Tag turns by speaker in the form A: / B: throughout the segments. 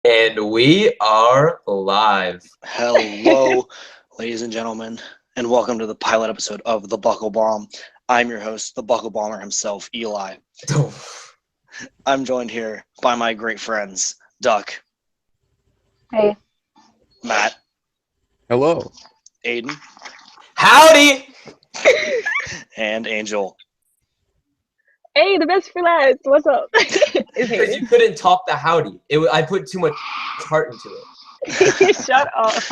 A: And we are live.
B: Hello, ladies and gentlemen, and welcome to the pilot episode of The Buckle Bomb. I'm your host, the Buckle Bomber himself, Eli. I'm joined here by my great friends, Duck.
C: Hey.
B: Matt.
D: Hello.
B: Aiden.
A: Howdy!
B: And Angel.
C: Hey, the best for last. What's up?
A: Because you couldn't top the howdy. I put too much heart into it.
C: Shut up.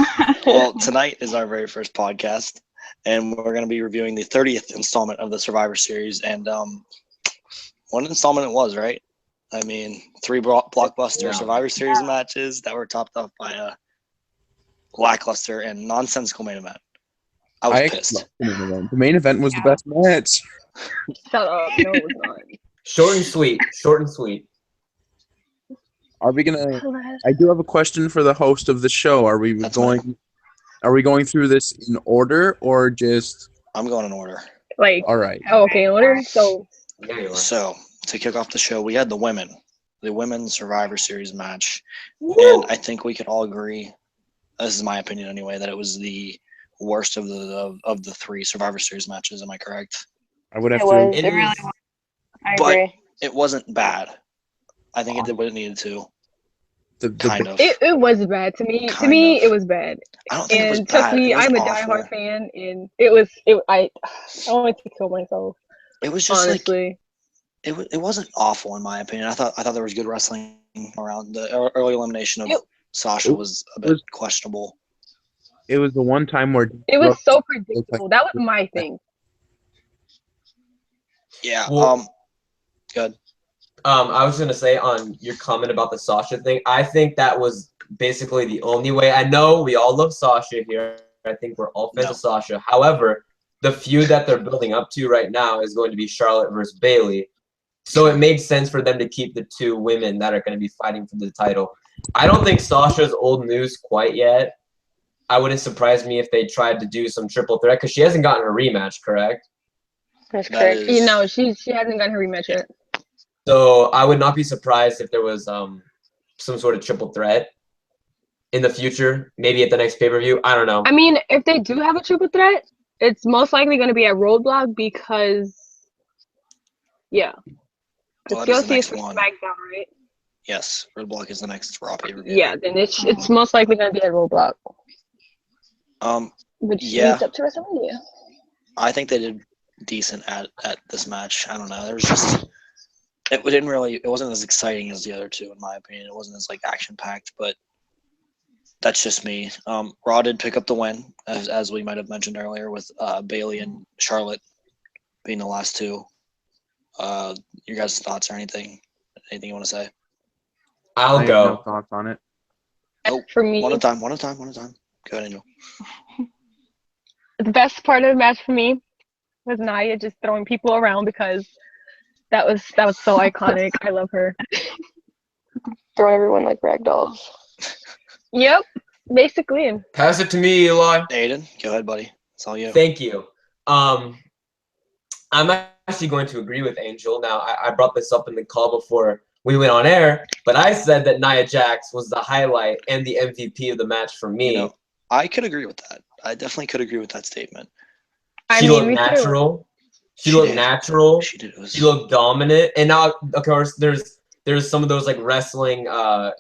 B: Well, tonight is our very first podcast, and we're going to be reviewing the 30th installment of the Survivor Series. And one installment it was, right? I mean, 3 blockbuster Survivor Series matches that were topped off by a lackluster and nonsensical main event. I was pissed.
D: The main event was the best match.
C: Shut up. No, it was not.
A: Short and sweet. Short and sweet.
D: Are we gonna? I do have a question for the host of the show. Are we going through this in order or just?
B: I'm going in order.
C: Like.
D: All right.
C: Oh, okay. In order. So
B: to kick off the show, we had the women's Survivor Series match, and I think we could all agree. This is my opinion anyway, that it was the worst of the 3 Survivor Series matches. Am I correct?
D: I would have
C: it
D: to.
C: Was. It really was. I agree.
B: It wasn't bad. I think it did what it needed to. Kind of.
C: It was bad to me. To me, it was bad.
B: I don't think it was bad.
C: Trust me, I'm a diehard fan, and I wanted to kill myself.
B: It was just
C: honestly.
B: It wasn't awful in my opinion. I thought there was good wrestling around. The early elimination of Sasha was a bit questionable.
D: It was the one time where
C: it was so predictable. That was my thing.
B: Yeah. Good.
A: I was gonna say on your comment about the Sasha thing. I think that was basically the only way. I know we all love Sasha here. I think we're all fans of Sasha. However, the feud that they're building up to right now is going to be Charlotte versus Bayley. So it made sense for them to keep the 2 women that are going to be fighting for the title. I don't think Sasha's old news quite yet. I wouldn't surprise me if they tried to do some triple threat because she hasn't gotten a rematch, correct?
C: That's correct. You know, she hasn't gotten her rematch yet.
A: So I would not be surprised if there was some sort of triple threat in the future, maybe at the next pay-per-view. I don't know.
C: I mean, if they do have a triple threat, it's most likely going to be at Roadblock because, the TLC is for Smackdown, right?
B: Yes, Roadblock is the next Raw pay-per-view.
C: Yeah, then it's most likely going to be at Roadblock. Which leads up to WrestleMania.
B: I think they did decent at this match. I don't know. There was just it wasn't as exciting as the other 2 in my opinion. It wasn't as action packed, but that's just me. Raw did pick up the win as we might have mentioned earlier with Bayley and Charlotte being the last 2. Your guys' thoughts or anything you want to say?
A: I'll go.
D: I have no thoughts on it.
B: Oh,
C: for me,
B: one at a time. Go ahead, Angel.
C: The best part of the match for me was Nia just throwing people around because that was so iconic. I love her.
E: Throwing everyone like rag dolls.
C: Yep, basically.
A: Pass it to me, Eli.
B: Aiden, go ahead, buddy. It's all you.
A: Thank you. I'm actually going to agree with Angel. Now, I brought this up in the call before we went on air, but I said that Nia Jax was the highlight and the MVP of the match for me.
B: I could agree with that. I definitely could agree with that statement.
A: She looked natural. She looked natural.
B: She did.
A: She looked dominant. And now, of course, there's some of those wrestling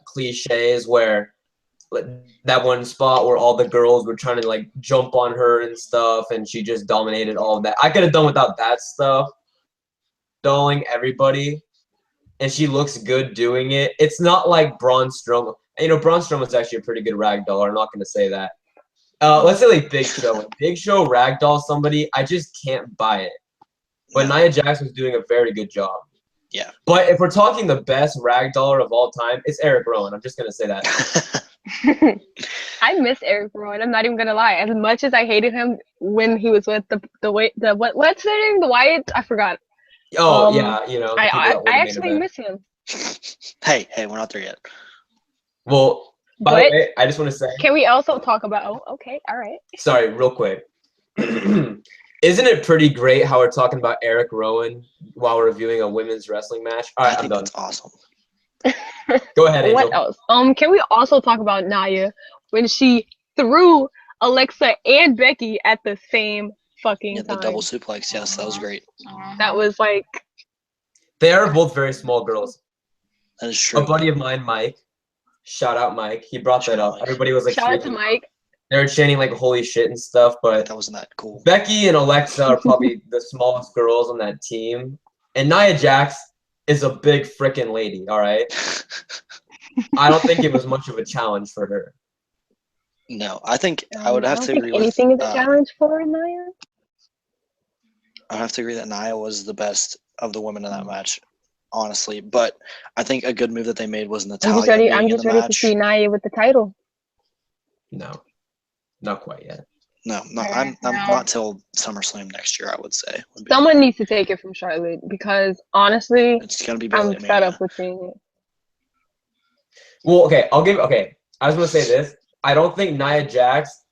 A: cliches where that one spot where all the girls were trying to jump on her and stuff, and she just dominated all of that. I could have done without that stuff. Dolling everybody, and she looks good doing it. It's not like Braun Strowman. Braun Strowman's actually a pretty good ragdoll. I'm not going to say that. Let's say Big Show. When Big Show ragdoll somebody, I just can't buy it. But Nia Jax was doing a very good job.
B: Yeah.
A: But if we're talking the best ragdoller of all time, it's Eric Rowan. I'm just going to say that.
C: I miss Eric Rowan. I'm not even gonna lie. As much as I hated him when he was with what's their name? The Wyatts? I forgot.
A: Oh yeah,
C: I actually miss him.
B: Hey, we're not there yet.
A: Well, by the way, I just want to say.
C: Can we also talk about? Oh, okay, all right.
A: Sorry, real quick. Isn't it pretty great how we're talking about Eric Rowan while we're reviewing a women's wrestling match? All right, I'm done.
B: That's awesome.
A: Go ahead, Angel.
C: What else? Can we also talk about Nia when she threw Alexa and Becky at the same fucking
B: The
C: time?
B: double suplex. Yes, that was great.
C: That was like,
A: They are both very small girls.
B: That is true.
A: A buddy of mine, Mike. Shout out, Mike. He brought that
B: Shout out,
A: up.
B: Mike.
A: Everybody was like,
C: shout out to
A: freaking
C: Mike.
A: They were chanting like holy shit and stuff, but
B: That wasn't that cool.
A: Becky and Alexa are probably the smallest girls on that team. And Nia Jax is a big freaking lady, all right? I don't think it was much of a challenge for her.
B: No, I think I would have to agree with
C: anything is a challenge for Nia.
B: I have to agree that Nia was the best of the women in that match, honestly. But I think a good move that they made was Natalya.
C: I'm just ready to see Nia with the title.
A: No, not quite yet.
B: No, I'm not till SummerSlam next year. I would say
C: someone needs to take it from Charlotte because honestly,
B: it's gonna be Bayley
C: I'm fed up with seeing it.
A: Well, okay, I was gonna say this. I don't think Nia Jax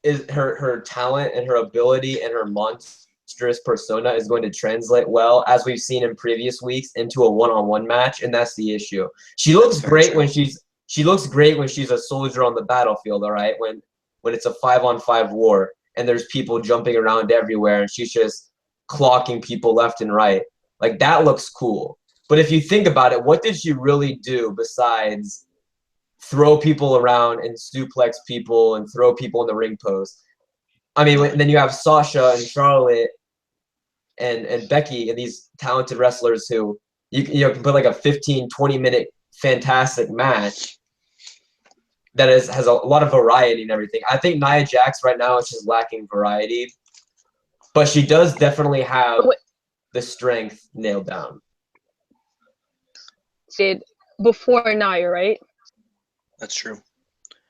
A: is her talent and her ability and her monstrous persona is going to translate well, as we've seen in previous weeks, into a one-on-one match, and that's the issue. She looks great when she's a soldier on the battlefield, all right? When it's a 5-on-5 war and there's people jumping around everywhere and she's just clocking people left and right. Like, that looks cool. But if you think about it, what did she really do besides throw people around and suplex people and throw people in the ring post? I mean, then you have Sasha and Charlotte and Becky and these talented wrestlers who you can put like a 15, 20-minute fantastic match that has a lot of variety and everything. I think Nia Jax right now is just lacking variety, but she does definitely have the strength nailed down.
C: Did before Nia, right?
B: That's true.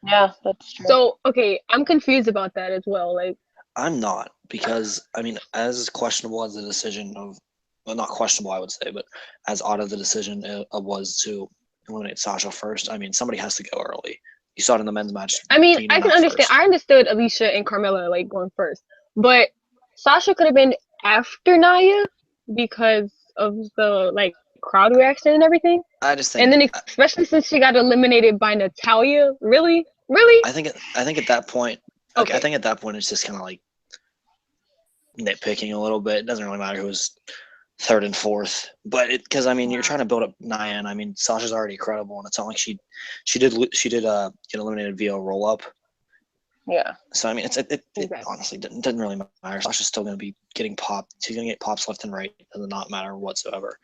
E: Yeah, that's true.
C: So, okay, I'm confused about that as well. Like,
B: I'm not, because I mean, as questionable as the decision of, well, not questionable, I would say, but as odd as the decision was to eliminate Sasha first, I mean, somebody has to go early. You saw it in the men's match.
C: I mean,
B: Dina
C: I can
B: not
C: understand.
B: first.
C: I understood Alicia and Carmella like going first, but Sasha could have been after Nia because of the like crowd reaction and everything.
B: I just think,
C: And then especially since she got eliminated by Natalya, really.
B: I think at that point,
C: Okay.
B: I think at that point it's just kind of like nitpicking a little bit. It doesn't really matter who's third and fourth, but because I mean, you're trying to build up Nia, and I mean, Sasha's already credible, and it's not like she did get eliminated via a roll up.
C: Yeah.
B: So I mean, it honestly didn't really matter. Sasha's still going to be getting popped. She's going to get pops left and right. It does not matter whatsoever.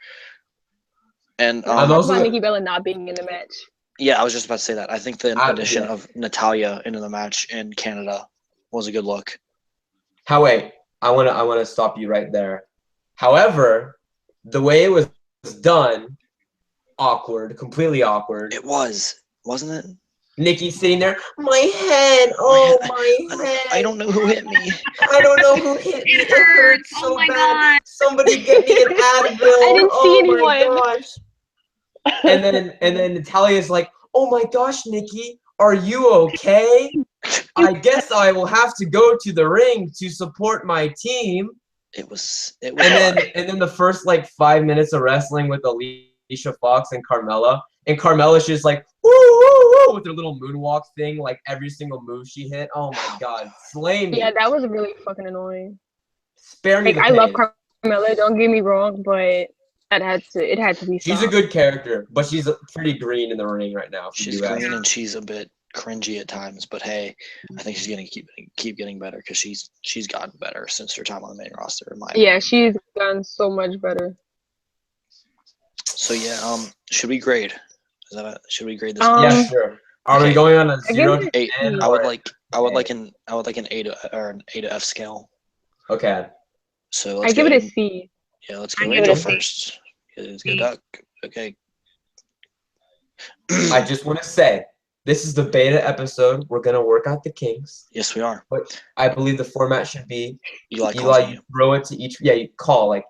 B: And
C: I'm also about Nikki Bella not being in the match.
B: Yeah, I was just about to say that. I think the addition of Natalya into the match in Canada was a good look.
A: I want to stop you right there. However, the way it was done, awkward, completely awkward.
B: It was, wasn't it?
A: Nikki sitting there, my head, my head.
B: I don't know who hit me.
A: I don't know who hit me. It hurts so bad. God. Somebody get me an Advil.
C: I didn't see anyone.
A: My gosh. And then Natalya's like, oh my gosh, Nikki, are you okay? I guess I will have to go to the ring to support my team.
B: It was
A: and then the first like 5 minutes of wrestling with Alicia Fox and Carmella's just like woo woo woo with her little moonwalk thing, like every single move she hit. Oh my god, slay me.
C: Yeah, that was really fucking annoying.
A: Spare me.
C: Like, I love Carmella, don't get me wrong, but it had to be.
A: She's a good character, but she's pretty green in the ring right now.
B: She's green and she's a bit cringy at times, but hey, I think she's gonna keep getting better because she's gotten better since her time on the main roster. In my opinion.
C: She's gotten so much better.
B: So yeah, should we grade? Should we grade this?
A: Yeah, sure. Are we going on a 0 to
B: 8?
A: 10?
B: I would like an A to F scale.
A: Okay.
B: So let's
C: give it a C.
B: Yeah, let's go Angel first. It's good duck. Okay.
A: I just want to say, this is the beta episode. We're gonna work out the kinks.
B: Yes, we are.
A: But I believe the format should be
B: Eli
A: throw it to each. Yeah, you call like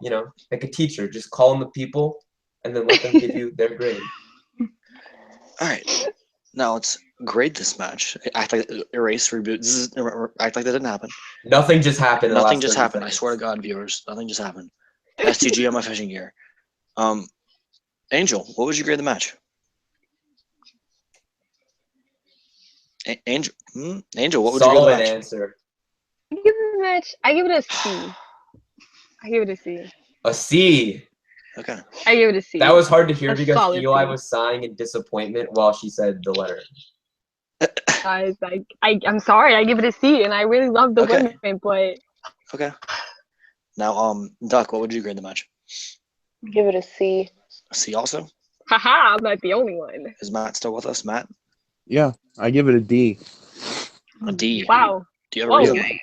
A: a teacher. Just call on the people, and then let them give you their grade.
B: All right. Now let's grade this match. Act like erase, reboot. Act like that didn't happen.
A: Nothing just happened.
B: Nothing just happened. I swear to God, viewers, nothing just happened. STG on my fishing gear. Angel, what would you grade the match? Angel, Angel, what would you give the
A: Solid
B: match?
A: answer.
C: I give it a match. I give it a C. I give it a C.
A: A C.
B: Okay.
C: I give it a C.
A: That was hard to hear
C: A
A: because
C: solid
A: Eli
C: C.
A: was sighing in disappointment while she said the letter.
C: Guys, I'm sorry. I give it a C, and I really love the
B: Okay.
C: women, but
B: Okay. Now, Duck, what would you grade the match?
E: Give it a C.
B: A C also?
C: haha, I'm not the only one.
B: Is Matt still with us? Matt?
D: Yeah, I give it a D.
B: A D.
C: Wow.
B: Do you have a reason?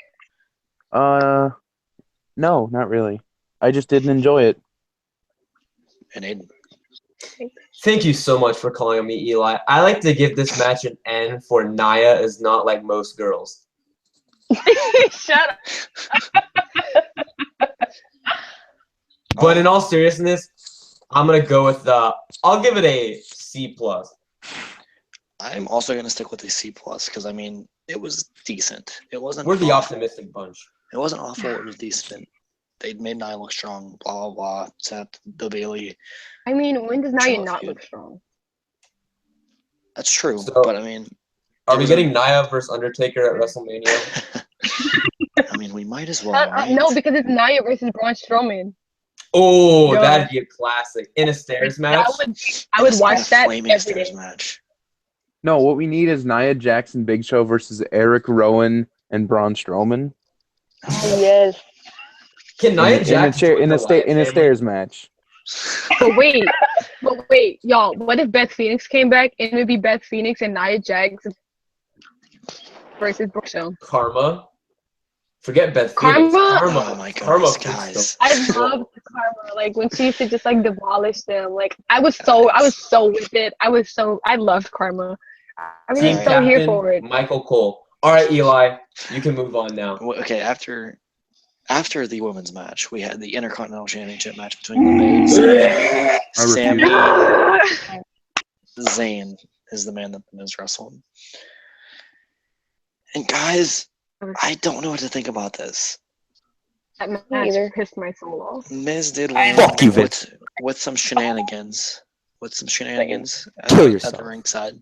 D: No, not really. I just didn't enjoy it.
B: And Aiden?
A: Thank you so much for calling on me, Eli. I like to give this match an N for Nia is not like most girls.
C: Shut up.
A: But in all seriousness, I'm gonna go with I'll give it a C+.
B: I'm also going to stick with a C+, because, I mean, it was decent. It wasn't
A: We're the
B: awful.
A: optimistic bunch.
B: It wasn't awful. It was decent. They made Nia look strong, blah, blah, blah. Seth, the Bayley.
C: I mean, when does Nia
B: Charlotte
C: not
B: feud.
C: look strong?
B: That's true,
A: So-
B: but, I mean...
A: Are
B: it
A: we
B: was
A: getting Nia versus Undertaker at WrestleMania?
B: I mean, we might as well, right?
C: No, because it's Nia versus Braun Strowman.
A: Oh,
C: Yo.
A: that'd be a classic. In a stairs match?
C: I would
B: It's like
C: watch
B: a
C: that
B: flaming
C: every
B: stairs
C: day.
B: match.
D: No, what we need is Nia Jax and Big Show versus Eric Rowan and Braun Strowman
E: Yes.
A: Can Nia Jax join the Wyatt
D: in a
A: family?
D: stairs match.
C: But wait, y'all. What if Beth Phoenix came back and it'd be Beth Phoenix and Nia Jax versus Brooke Show?
A: Karma? Forget Beth
C: Karma?
A: Phoenix. Karma.
B: Oh my
A: Karma
B: goodness,
A: fixed
B: guys.
A: them.
C: I loved Karma. Like when she used to just like demolish them. Like I was so with it. I loved Karma. I was
A: Team
C: just so here
A: captain,
C: for it.
A: Michael Cole. All right, Eli, you can move on now.
B: Okay, after the women's match, we had the Intercontinental Championship match between the Bays and Sami Zayn is the man that the Miz wrestled. And guys, I don't know what to think about this.
C: That match
E: Neither.
C: pissed my soul off.
B: Miz did
D: Fuck you, Vince.
B: with some shenanigans. At
D: Kill
B: the
D: yourself.
B: ringside.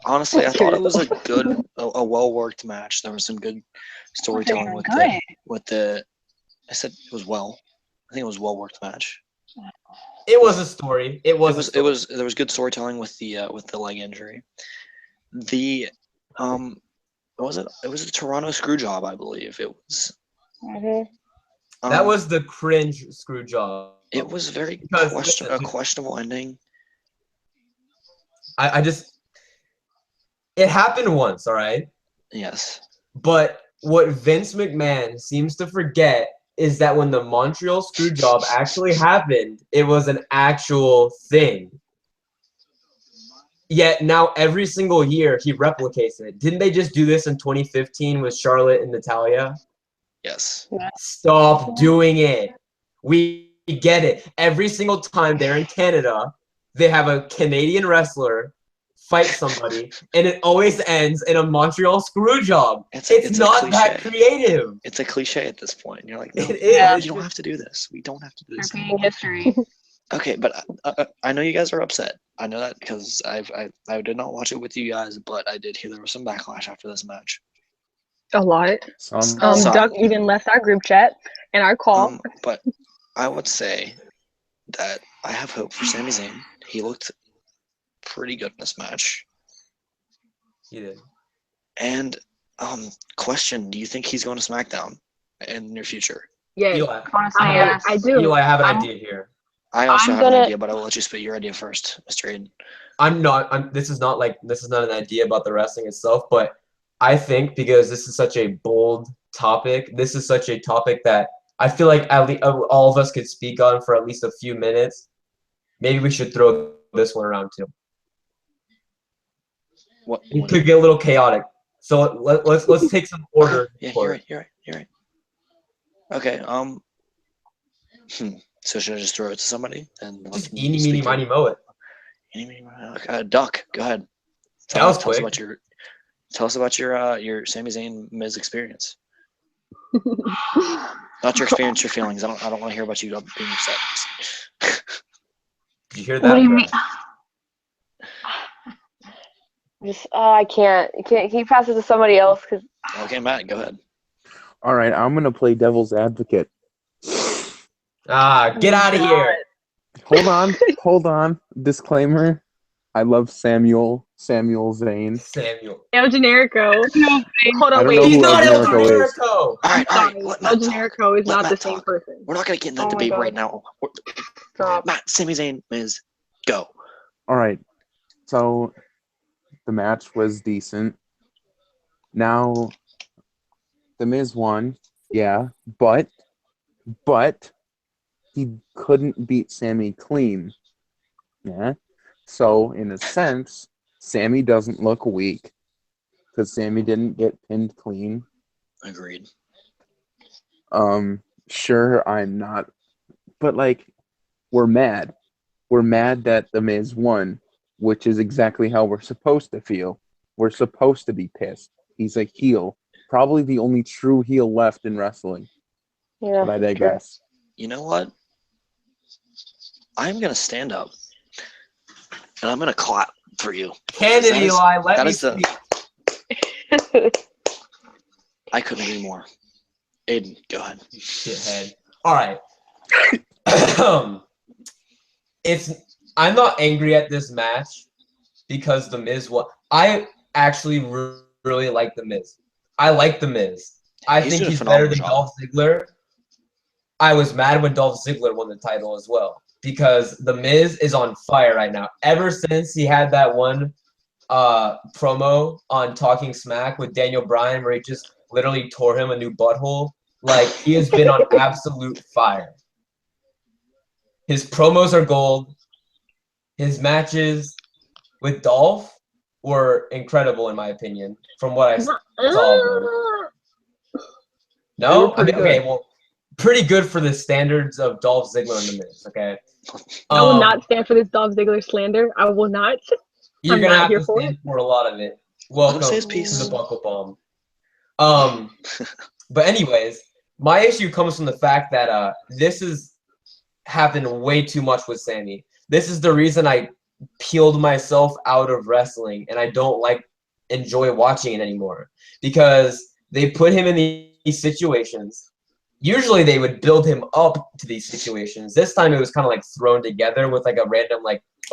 B: Honestly, I thought it was a well-worked match. There was some good storytelling with the. I said it was well. I think it was a well-worked match.
A: It was a story. There was
B: good storytelling with the leg injury. The what was it? It was a Toronto screw job, I believe. It was.
A: that was the cringe screw job.
B: It was very
A: Because,
B: a questionable ending.
A: I just. It happened once, all right?
B: Yes.
A: But what Vince McMahon seems to forget is that when the Montreal screw job actually happened, it was an actual thing. Yet now every single year he replicates it. Didn't they just do this in 2015 with Charlotte and Natalya?
B: Yes.
A: Stop doing it. We get it. Every single time they're in Canada, they have a Canadian wrestler fight somebody, and it always ends in a Montreal screw job. It's not that creative.
B: It's a cliche at this point. You're like, no,
A: It is.
B: you don't have to do this. We don't have to do this.
E: Repeating history.
B: Okay, but I know you guys are upset. I know that because I did not watch it with you guys, but I did hear there was some backlash after this match.
C: A lot.
B: Some.
C: Doug even left our group chat and our call.
B: But I would say that I have hope for Sami Zayn. He looked pretty good in this match.
A: He did.
B: And question: do you think he's going to SmackDown in the near future?
C: Yeah,
A: Eli,
E: Honestly, yes.
C: I do.
A: Eli, I have an idea here.
B: I also
E: I'm
B: have an
E: gonna-
B: idea, but I will let you spit your idea first, Mr. Aiden.
A: This is not an idea about the wrestling itself, but I think because this is such a bold topic, this is such a topic that I feel like all of us could speak on for at least a few minutes. Maybe we should throw this one around too. It could get a little chaotic, so let's take some order.
B: Yeah, you're right. Okay. So should I just throw it to somebody and
A: Just eeny, meeny, miny, moe it.
B: Duck, go ahead.
A: That was
B: tell us
A: quick.
B: Tell us about your Sami Zayn Miz experience. Not your experience, your feelings. I don't want to hear about you being upset.
A: Did you hear that?
E: What do you mean? Just I can't. Can he pass it to somebody else? Cause
B: Okay, Matt, go ahead.
D: All right, I'm gonna play devil's advocate.
A: Get out of here.
D: Hold on. Disclaimer: I love Samuel Zane.
A: Samuel.
C: El Generico. No, hold
D: I
C: on,
D: don't know
C: wait.
A: He's
D: who
A: not
D: El
A: El
D: Generico is.
A: Generico.
B: All right.
C: Sorry,
B: Let
C: El
B: Matt talk.
C: Generico is
B: Let
C: not
B: Matt
C: the same
B: talk.
C: person.
B: We're not gonna get in that
E: Oh my
B: debate
E: God.
B: right now.
E: stop.
B: Matt, Sami Zayn, Miz, go.
D: All right. So the match was decent. Now the Miz won, yeah, but he couldn't beat Sammy clean. Yeah. So in a sense, Sammy doesn't look weak because Sammy didn't get pinned clean.
B: Agreed.
D: Sure, I'm not, but like, we're mad. We're mad that the Miz won, which is exactly how we're supposed to feel. We're supposed to be pissed. He's a heel, probably the only true heel left in wrestling.
E: Yeah,
D: But I
E: that's true.
D: digress.
B: You know what? I'm gonna stand up and I'm gonna clap for you.
A: Can it,
B: That is-
A: Eli? Let
B: that
A: me
B: is the-
A: speak.
B: I couldn't agree more. Aiden, go ahead.
A: Shithead. All right. I'm not angry at this match because the Miz. I actually really like the Miz. I like the Miz. I think
B: doing a
A: he's better
B: phenomenal
A: than
B: job.
A: Dolph Ziggler. I was mad when Dolph Ziggler won the title as well because the Miz is on fire right now. Ever since he had that one promo on Talking Smack with Daniel Bryan where he just literally tore him a new butthole, like he has been on absolute fire. His promos are gold. His matches with Dolph were incredible in my opinion, from what I saw of them.
D: They
A: No,
D: were pretty
A: okay,
D: good.
A: well, pretty good for the standards of Dolph Ziggler and the Miz. Okay,
C: I will not stand for this Dolph Ziggler slander. I will not.
A: You're
C: I'm
A: gonna
C: not
A: have
C: here
A: to
C: for
A: stand
C: it.
A: for a lot of it.
B: Let
A: Welcome
B: him say his
A: to
B: piece.
A: the Buckle Bomb. But anyways, my issue comes from the fact that this has happened way too much with Sammy. This is the reason I peeled myself out of wrestling and I don't enjoy watching it anymore because they put him in these situations. Usually they would build him up to these situations. This time it was kind of like thrown together with like a random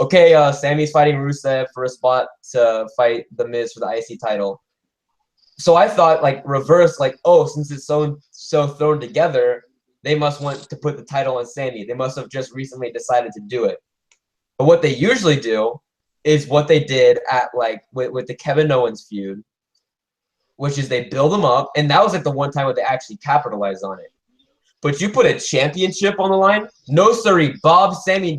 A: okay, Sammy's fighting Rusev for a spot to fight The Miz for the IC title. So I thought reverse, since it's so thrown together, they must want to put the title on Sammy. They must have just recently decided to do it. But what they usually do is what they did at with the Kevin Owens feud, which is they build him up, and that was the one time where they actually capitalized on it. But you put a championship on the line, no siree, Bob. Sammy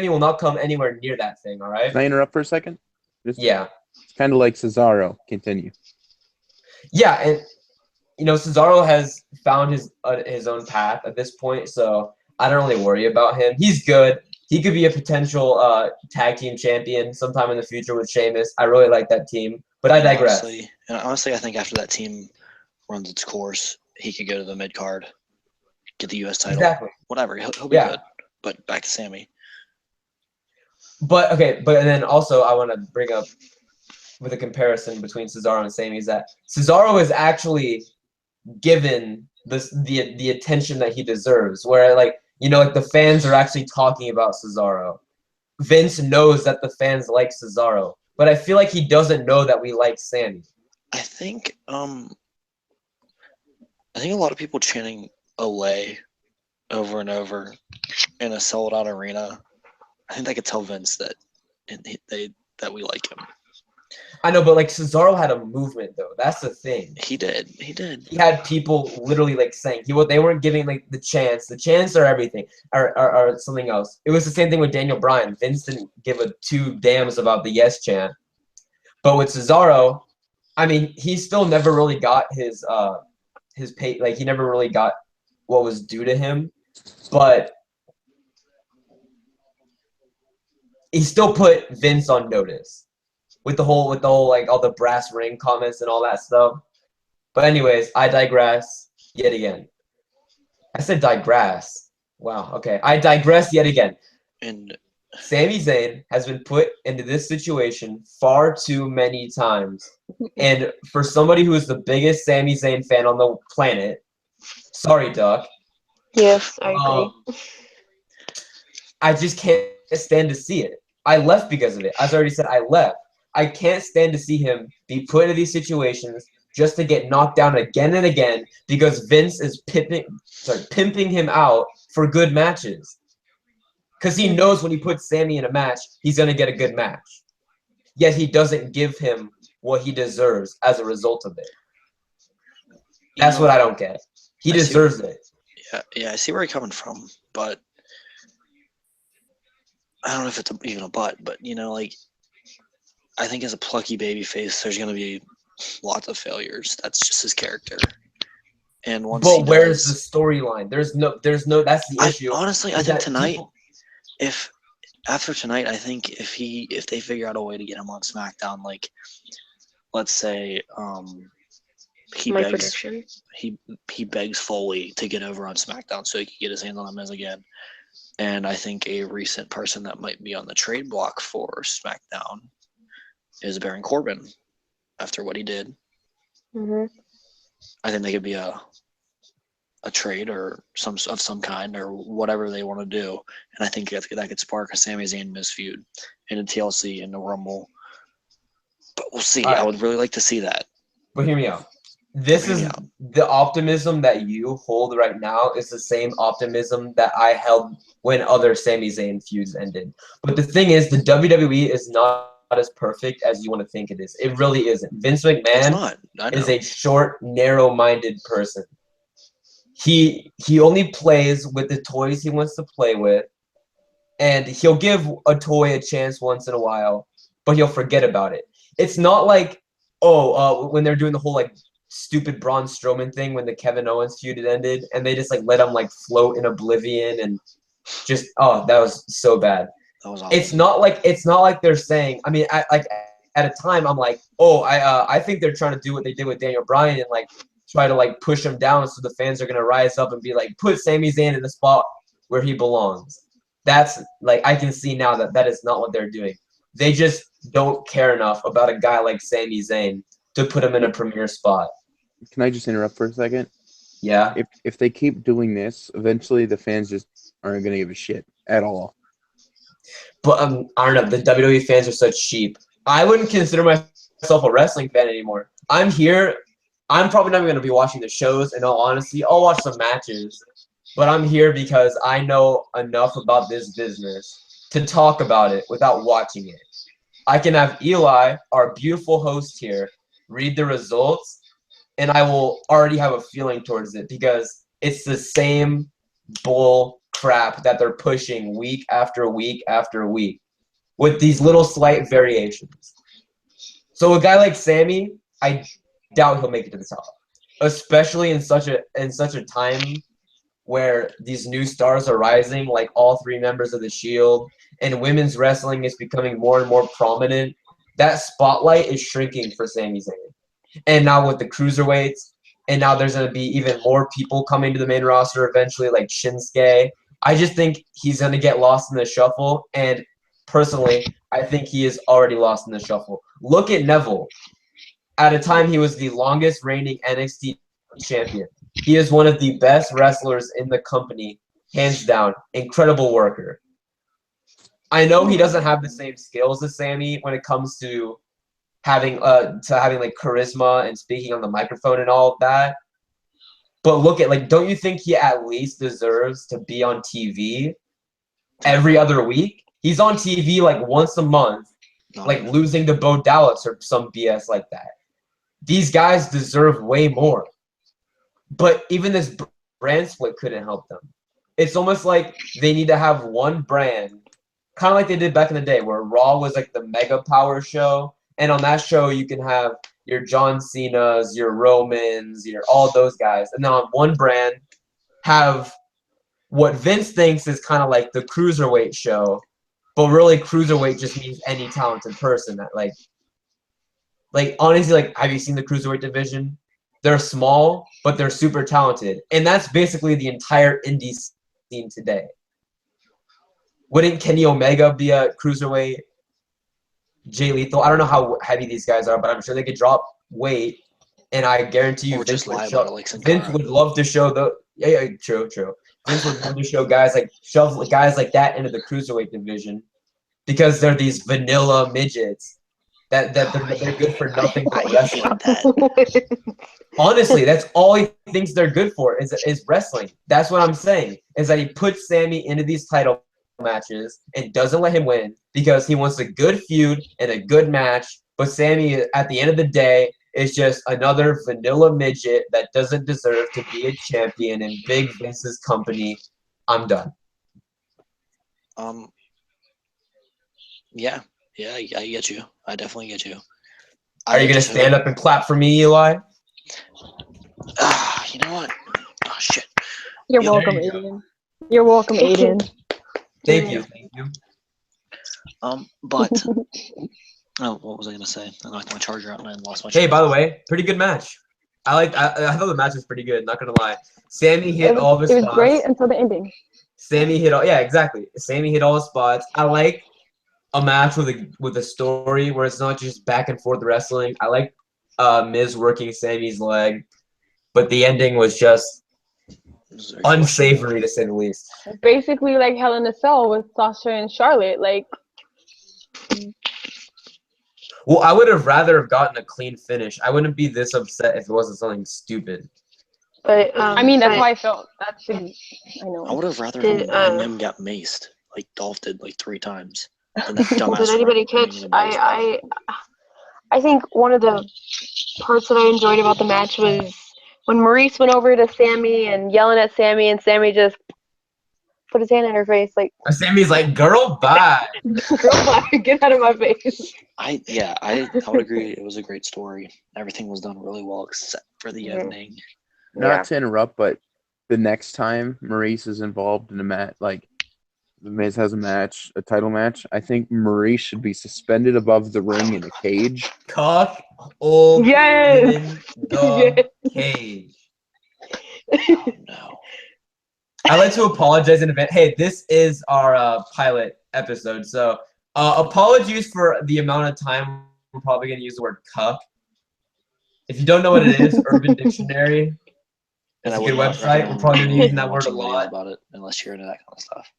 A: will not come anywhere near that thing. All right.
D: Can I interrupt for a second?
A: Yeah.
D: It's kind of like Cesaro. Continue.
A: Yeah, and Cesaro has found his own path at this point, so I don't really worry about him. He's good. He could be a potential tag team champion sometime in the future with Sheamus. I really like that team, but I digress.
B: Honestly, I think after that team runs its course, he could go to the mid card, get the U.S. title,
A: Exactly.
B: whatever. He'll be good. But back to Sammy.
A: But then also I want to bring up with a comparison between Cesaro and Sammy is that Cesaro is actually given the attention that he deserves. Where the fans are actually talking about Cesaro. Vince knows that the fans like Cesaro, but I feel like he doesn't know that we like Sammy.
B: I think a lot of people chanting "Olay" over and over in a sold-out arena. I think they could tell Vince that we like him. I
A: know, but Cesaro had a movement though. That's the thing.
B: He did.
A: He had people literally saying they weren't giving the chance. The chance or everything or something else. It was the same thing with Daniel Bryan. Vince didn't give a two dams about the yes chant. But with Cesaro, I mean, he still never really got his pay. He never really got what was due to him. But he still put Vince on notice with the whole all the brass ring comments and all that stuff. But anyways, I digress yet again. I said digress. Wow. Okay, I digress yet again.
B: And
A: Sami Zayn has been put into this situation far too many times. And for somebody who is the biggest Sami Zayn fan on the planet, sorry, Duck,
E: Yes, I agree.
A: I just can't stand to see it. I left because of it. As I already said, I left. I can't stand to see him be put into these situations just to get knocked down again and again because Vince is pimping him out for good matches. Because he knows when he puts Sami in a match, he's going to get a good match. Yet he doesn't give him what he deserves as a result of it. That's what I don't get. He deserves it.
B: Yeah, I see where you're coming from, but I don't know if it's even a but, like, I think as a plucky babyface, there's going to be lots of failures. That's just his character. And once
A: but where's the storyline? There's no. That's the issue.
B: Honestly, I think tonight, after tonight, I think if they figure out a way to get him on SmackDown, like, let's say, he begs Foley to get over on SmackDown so he can get his hands on the Miz again. And I think a recent person that might be on the trade block for SmackDown is Baron Corbin after what he did.
E: Mm-hmm.
B: I think they could be a trade or some kind or whatever they want to do. And I think that could spark a Sami Zayn Miz feud in a TLC in the Rumble. But we'll see. I would really like to see that.
A: But hear me out. The optimism that you hold right now is the same optimism that I held when other Sami Zayn feuds ended. But the thing is, the WWE is not as perfect as you want to think it is. It really isn't. Vince McMahon is a short, narrow-minded person. He only plays with the toys he wants to play with, and he'll give a toy a chance once in a while, but he'll forget about it. It's not like, when they're doing the whole, like, stupid Braun Strowman thing when the Kevin Owens feud had ended, and they just, like, let him, like, float in oblivion and just, that was so bad.
B: That was awful.
A: It's not like they're saying, I mean, at a time, I'm like, I think they're trying to do what they did with Daniel Bryan and, like, try to, like, push him down so the fans are going to rise up and be like, put Sami Zayn in the spot where he belongs. That's, like, I can see now that is not what they're doing. They just don't care enough about a guy like Sami Zayn to put him in a premier spot.
D: Can I just interrupt for a second?
A: Yeah.
D: If they keep doing this, eventually the fans just aren't going to give a shit at all.
A: But I don't know. The WWE fans are such sheep. I wouldn't consider myself a wrestling fan anymore. I'm here. I'm probably not going to be watching the shows, in all honesty. I'll watch some matches. But I'm here because I know enough about this business to talk about it without watching it. I can have Eli, our beautiful host here, read the results, and I will already have a feeling towards it because it's the same bull crap that they're pushing week after week after week with these little slight variations. So a guy like Sami, I doubt he'll make it to the top, especially in such a time where these new stars are rising, like all three members of the Shield, and women's wrestling is becoming more and more prominent. That spotlight is shrinking for Sami Zayn. And now with the cruiserweights, and now there's going to be even more people coming to the main roster eventually, like Shinsuke. I just think he's going to get lost in the shuffle, and personally, I think he is already lost in the shuffle. Look at Neville. At a time, he was the longest reigning NXT champion. He is one of the best wrestlers in the company, hands down. Incredible worker. I know he doesn't have the same skills as Sami when it comes to having like charisma and speaking on the microphone and all of that. But look at, like, don't you think he at least deserves to be on TV every other week? He's on TV like once a month, like losing to Bo Dallas or some BS like that. These guys deserve way more. But even this brand split couldn't help them. It's almost like they need to have one brand, kind of like they did back in the day, where Raw was like the mega power show. And on that show, you can have your John Cena's, your Romans, your all those guys. And then on one brand, have what Vince thinks is kind of like the cruiserweight show. But really, cruiserweight just means any talented person. That like honestly, like, have you seen the cruiserweight division? They're small, but they're super talented. And that's basically the entire indie scene today. Wouldn't Kenny Omega be a cruiserweight? Jay Lethal. I don't know how heavy these guys are, but I'm sure they could drop weight. And I guarantee you,
B: Or just lie
A: show,
B: about it like Sin
A: Vince
B: Cara.
A: would love to show the true. Vince would love to show shove guys like that into the cruiserweight division because they're these vanilla midgets that they're good for nothing but
B: I
A: wrestling.
B: hate that.
A: Honestly, that's all he thinks they're good for is wrestling. That's what I'm saying. Is that he puts Sammy into these title matches and doesn't let him win because he wants a good feud and a good match. But Sammy, at the end of the day, is just another vanilla midget that doesn't deserve to be a champion in Big Vince's company. I'm done.
B: Yeah, I get you. I definitely get you.
A: Are you gonna stand up and clap for me, Eli?
B: You know what? Oh shit.
C: You're
B: Yeah,
C: welcome,
A: there you
C: Aiden. You're welcome, Aiden.
A: Thank you.
B: But what was I gonna say? I knocked my charger out and I lost my charger.
A: Hey, by the way, pretty good match. I thought the match was pretty good. Not gonna lie. Sammy hit all of his
C: It was
A: spots.
C: great until the ending.
A: Sammy hit all. Yeah, exactly. Sammy hit all his spots. I like a match with a story where it's not just back and forth wrestling. I like Miz working Sammy's leg, but the ending was just unsavory to say the least.
C: Basically, like Hell in a Cell with Sasha and Charlotte. Like,
A: Well, I would have rather have gotten a clean finish. I wouldn't be this upset if it wasn't something stupid.
E: But
C: I mean, that's how I felt. That's I know.
B: I would have rather
E: Did,
B: him get maced like Dolph did like 3 times. Than that dumbass
E: did anybody
B: running
E: catch?
B: into Baggs.
E: I think one of the parts that I enjoyed about the match was when Maurice went over to Sammy and yelling at Sammy, and Sammy just put his hand in her face like,
A: Sammy's like, "Girl, bye."
E: "Girl, bye, get out of my face."
B: I would agree. It was a great story. Everything was done really well except for the ending.
D: Not to interrupt, but the next time Maurice is involved in a match, like the Miz has a title match, I think Maurice should be suspended above the ring in a cage.
A: Cock old
E: Yes.
A: in the cage.
B: Oh no.
A: I'd like to apologize in advance. Hey, this is our pilot episode, so apologies for the amount of time we're probably going to use the word cuck. If you don't know what it is, Urban Dictionary. It's a good website. We're probably going to be using that word a lot.
B: About it, unless you're into that kind of stuff.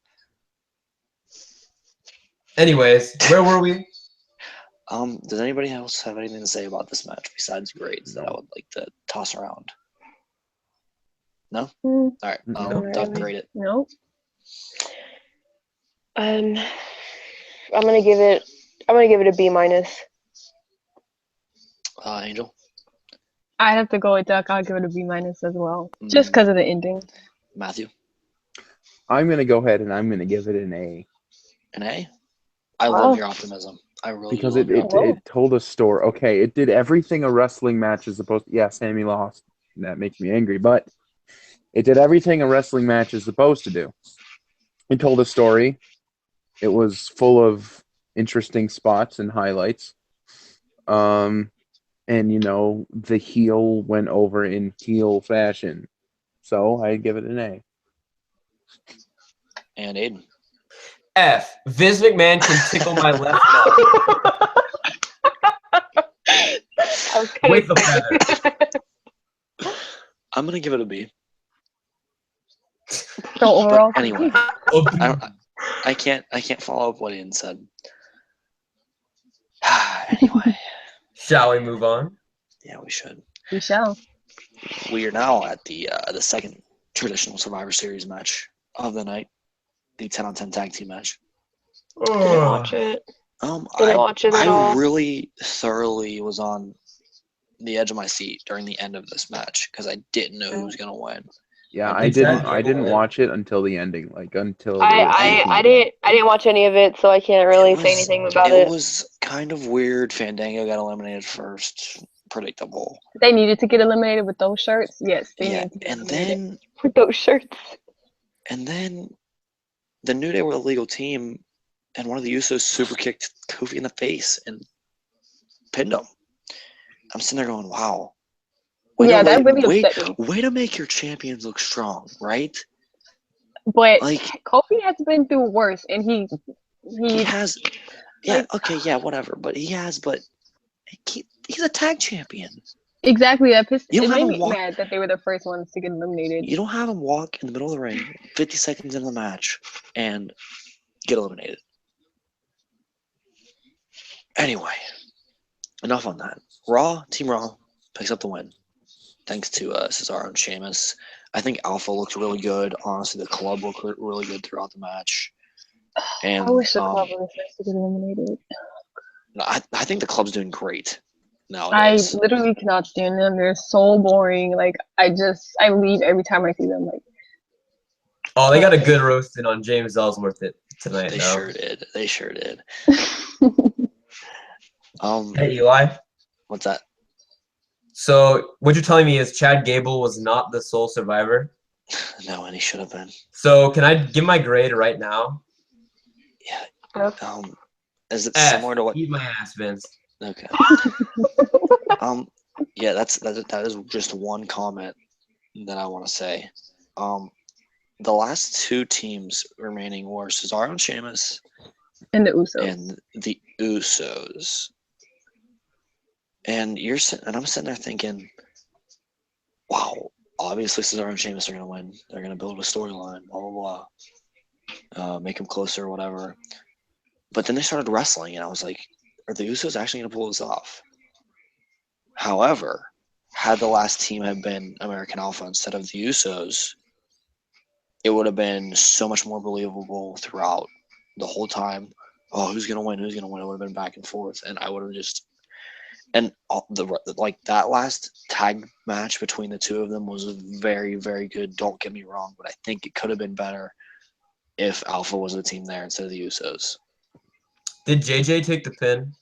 A: Anyways, where were we?
B: Does anybody else have anything to say about this match besides grades that I would like to toss around? No? All right. Doug, grade it.
C: No.
E: I'm gonna give it a B minus.
B: Angel?
C: I'd have to go with Duck. I'll give it a B minus as well, just because of the ending.
B: Matthew?
D: I'm going to go ahead and I'm going to give it an A.
B: An A? I love your optimism. I really
D: Because
B: love
D: it told a story. Okay, it did everything a wrestling match is supposed to. Yeah, Sammy lost. That makes me angry. But it did everything a wrestling match is supposed to do. It told a story. It was full of interesting spots and highlights. And, you know, the heel went over in heel fashion. So I'd give it an A.
B: And Aiden?
A: F. Vince McMahon can tickle my left nut. With the feather.
B: I'm going to give it a B.
C: So overall,
B: But anyway, I can't follow up what Ian said. Anyway.
A: Shall we move on?
B: Yeah, we should.
C: we shall.
B: We are now at the second traditional Survivor Series match of the night, the 10-on-10 tag team match.
E: Didn't watch it. Didn't watch it at
B: I
E: all.
B: really thoroughly was on the edge of my seat during the end of this match because I didn't know who was gonna win.
D: Yeah, I didn't watch it until the ending, until
E: I didn't watch any of it, so I can't really say anything about it.
B: It was kind of weird. Fandango got eliminated first. Predictable.
C: They needed to get eliminated with those shirts. Yes, they needed to get
B: and
C: eliminated.
B: then
E: With those shirts.
B: And then the New Day were a legal team, and one of the Usos super kicked Kofi in the face and pinned him. I'm sitting there going, "Wow."
C: That really upset me.
B: Way to make your champions look strong, right?
C: But
B: Like
C: Kofi has been through worse, and
B: he
C: he
B: has. Yeah.
C: like,
B: Okay. Yeah. Whatever. But he has. But he's a tag champion.
C: exactly that pissed.
B: You don't
C: It
B: have
C: made
B: him
C: me
B: walk.
C: mad that they were the first ones to get eliminated.
B: You don't have him walk in the middle of the ring, 50 seconds into the match, and get eliminated. Anyway, enough on that. Team Raw picks up the win, thanks to Cesaro and Sheamus. I think Alpha looked really good. Honestly, the club looked really good throughout the match. And
C: I wish the club was first to get eliminated.
B: I think the club's doing great
C: I
B: nowadays.
C: literally cannot stand them. They're so boring. Like I leave every time I see them. Like,
A: Oh, they got a good roasting on James Ellsworth tonight.
B: They
A: though.
B: sure did. They sure did.
A: Hey, Eli.
B: What's that?
A: So what you're telling me is Chad Gable was not the sole survivor?
B: No, and he should have been.
A: So can I give my grade right now?
B: Yeah. Is it
A: F,
B: similar to what?
A: Eat my ass, Vince.
B: Okay. Yeah, that is just one comment that I want to say. The last two teams remaining were Cesaro and Sheamus
C: and the Usos.
B: and the Usos. And I'm sitting there thinking, wow, obviously Cesaro and Sheamus are gonna win. They're gonna build a storyline, blah blah blah, make them closer or whatever. But then they started wrestling, and I was like, are the Usos actually gonna pull this off? However, had the last team have been American Alpha instead of the Usos, it would have been so much more believable throughout the whole time. Oh, who's gonna win? Who's gonna win? It would have been back and forth, and I would have just. And that last tag match between the two of them was very, very good. Don't get me wrong, but I think it could have been better if Alpha was the team there instead of the Usos.
A: Did JJ take the pin?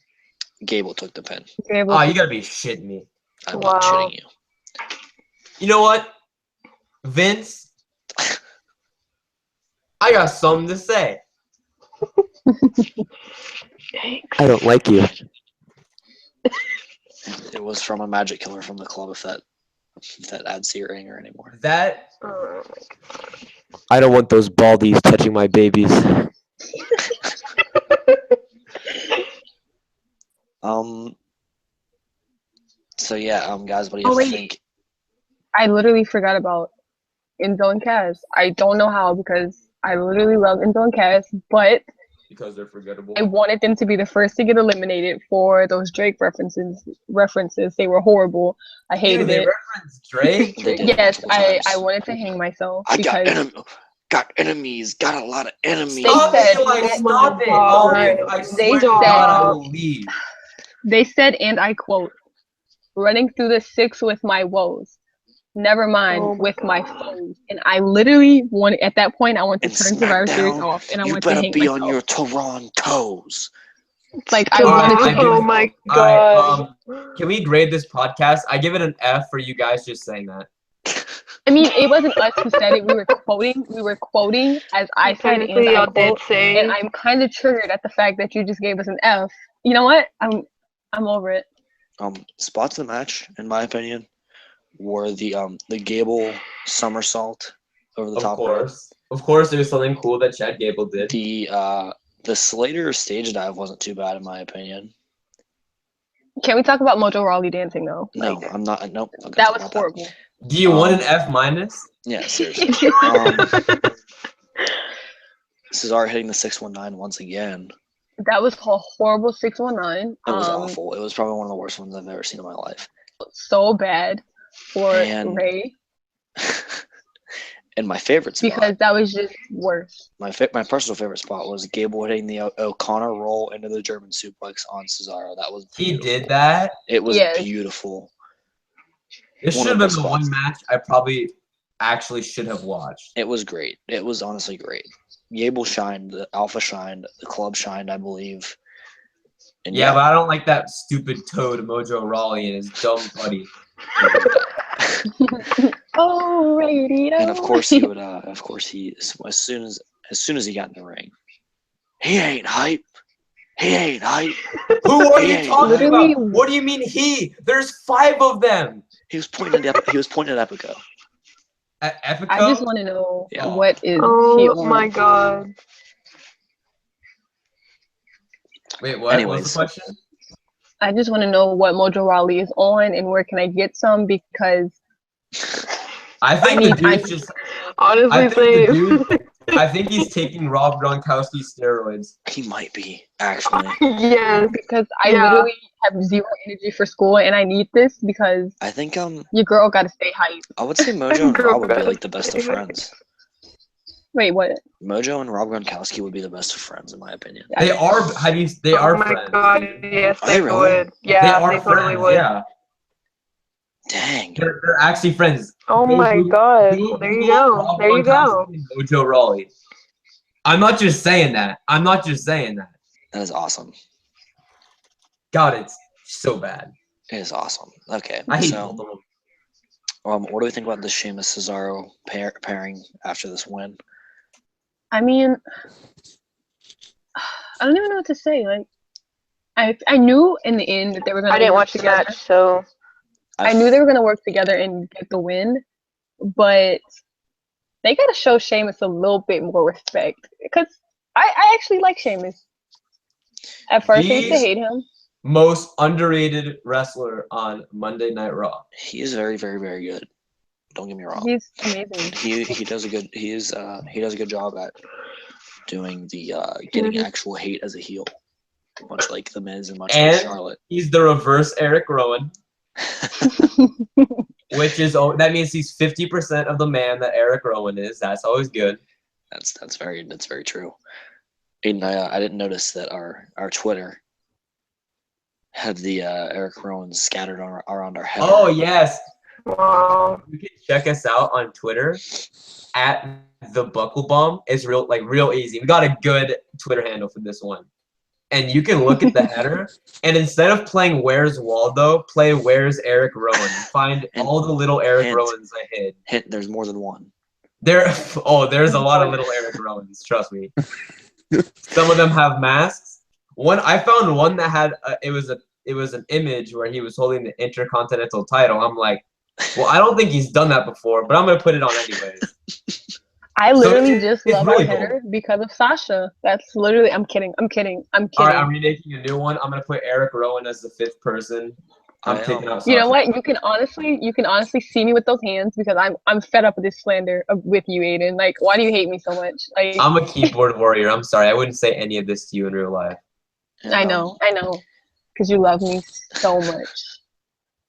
B: Gable took the pin.
A: Oh, you gotta be shitting me.
B: I'm not shitting you.
A: You know what? Vince, I got something to say.
F: I don't like you.
B: It was from a magic killer from the club, if that adds to your anger anymore.
A: That
E: Oh my god.
F: I don't want those baldies touching my babies.
B: So yeah, guys, what do you think?
C: I literally forgot about Enzo and Kaz. I don't know how because I literally love Enzo and Kaz, but
A: because they're forgettable.
C: I wanted them to be the first to get eliminated for those Drake references. They were horrible. I hated
A: they
C: it.
A: referenced Drake?
B: They did
C: Yes,
B: multiple
C: I
B: times.
C: wanted to hang myself.
B: I
C: because
B: got enemies, got a lot of enemies.
A: Stop
C: said-
A: it, like, stop it.
E: God.
A: Oh, I swear to
C: said-
A: God, I will leave.
C: They said, and I quote, running through the six with my woes. Never mind
E: Oh my
C: with my
E: God.
C: foes. And I literally wanted, at that point, I wanted
B: And
C: to turn Survivor Series
B: Smackdown,
C: off and I
B: you
C: wanted to
B: better
C: hang
B: be
C: myself.
B: on your Torontos.
C: Like, I wanted to
E: Oh
C: hang
E: my
A: Alright,
E: god.
A: can we grade this podcast? I give it an F for you guys just saying that.
C: I mean, it wasn't us who said it. We were quoting as I said, and
E: Technically,
C: I
E: y'all did
C: quote.
E: say.
C: And I'm kind of triggered at the fact that you just gave us an F. You know what? I'm over it.
B: Spots of the match, in my opinion, were the Gable somersault over the top rope.
A: Of course, there was something cool that Chad Gable did.
B: The Slater stage dive wasn't too bad, in my opinion.
C: Can we talk about Mojo Rawley dancing though?
B: No,
C: Like,
B: I'm not. Nope. I'm not
C: that
B: gonna
C: was
B: talk about
C: horrible.
A: Do you want an F minus?
B: Yeah, seriously. Cesaro hitting the 619 once again.
C: That was a horrible 619.
B: It was awful. It was probably one of the worst ones I've ever seen in my life.
C: So bad for
B: And-
C: Ray
B: And my favorite spot,
C: because that was just worse.
B: my personal favorite spot was Gable hitting the O'Connor roll into the German suplex on Cesaro. That was
A: He
B: beautiful.
A: did that.
B: It was
C: Yes.
B: beautiful.
A: This
B: One
A: should
B: of
A: have
B: the
A: been the one
B: spots.
A: match I probably actually should have watched.
B: It was great. It was honestly great. Gable shined, the Alpha shined, the club shined, I believe. And
A: Yeah, but I don't like that stupid toad Mojo Rawley and his dumb buddy.
C: Oh, radio.
B: And of course he would. Of course he. As soon as he got in the ring, he ain't hype. He ain't hype.
A: Who are you
B: Yeah.
A: talking
C: Literally-
A: about? What do you mean he? There's 5 of them.
B: He was pointing at Epico.
A: Epico?
C: I just want to know
B: Yeah.
C: what is he
E: Oh
C: on.
E: my god.
A: Wait, what? What was the
B: Anyways.
A: question?
C: I just want to know what Mojo Rawley is on and where can I get some because
A: I think
C: need-
A: the dude's
C: I-
A: just.
E: Honestly,
A: I think the
E: same.
A: dude. I think he's taking Rob Gronkowski steroids.
B: He might be, actually.
E: Yes.
C: because I
E: Yeah.
C: literally have zero energy for school and I need this because
B: I think
C: your girl got to stay hype.
B: I would say Mojo and
E: Girl,
B: Rob would be
E: gotta
B: like the best of
E: stay hype.
B: friends.
C: Wait, what?
B: Mojo and Rob Gronkowski would be the best of friends, in my opinion.
A: They are. Have you? They
E: Oh
A: are
E: my
A: friends.
E: god,
A: dude.
E: yes,
B: Are
E: they
B: they really?
E: would. Yeah,
A: they are
E: they totally
A: friends.
E: would.
A: Yeah,
B: Dang.
A: they're actually friends.
E: Oh
A: Go
E: my
A: Google-
E: god.
A: Google-
E: There you
A: Google
E: go.
A: Rob
E: There you go.
A: Gronkowski and Mojo Rawley. I'm not just saying that.
B: That is awesome.
A: God, it's so bad.
B: It is awesome. Okay,
A: I hate
B: so
A: both of them.
B: what do we think about the Sheamus Cesaro pairing after this win?
C: I mean, I don't even know what to say. Like, I knew in the end that they were gonna.
E: I didn't
C: work
E: watch the
C: together.
E: match, so
C: I knew they were gonna work together and get the win, but they gotta show Sheamus a little bit more respect because I actually like Sheamus. At first, I used to
A: He's-
C: hate him.
A: Most underrated wrestler on Monday Night Raw.
B: He is very, very, very good. Don't get me wrong.
C: He's amazing.
B: He does a good he does a good job at doing the getting actual hate as a heel, much like the Miz and much like
A: And-
B: Charlotte.
A: He's the reverse Eric Rowan, which is that means he's 50% of the man that Eric Rowan is. That's always good.
B: That's very true. And I didn't notice that our Twitter had the Eric Rowan scattered around our head.
A: Oh yes,
E: wow.
A: you can check us out on Twitter at the Buckle Bomb. It's real easy. We got a good Twitter handle for this one, and you can look at the header. And instead of playing Where's Waldo, play Where's Eric Rowan. Find
B: And-
A: all the little Eric
B: hint.
A: Rowans I hid.
B: Hint: there's more than one.
A: There's a lot of little Eric Rowans. Trust me. Some of them have masks. I found one that had it was an image where he was holding the Intercontinental title. I'm like, well, I don't think he's done that before, but I'm gonna put it on anyways.
C: I literally
A: it's
C: just love
A: really
C: our header because of Sasha. That's literally. I'm kidding.
A: All right, I'm remaking a new one. I'm gonna put Eric Rowan as the 5th person. I'm
B: Wow.
A: taking out Sasha.
C: You know what? You can honestly see me with those hands because I'm fed up with this slander with you, Aiden. Like, why do you hate me so much? Like,
A: I'm a keyboard warrior. I'm sorry. I wouldn't say any of this to you in real life.
B: And,
C: I know, because you love me so much.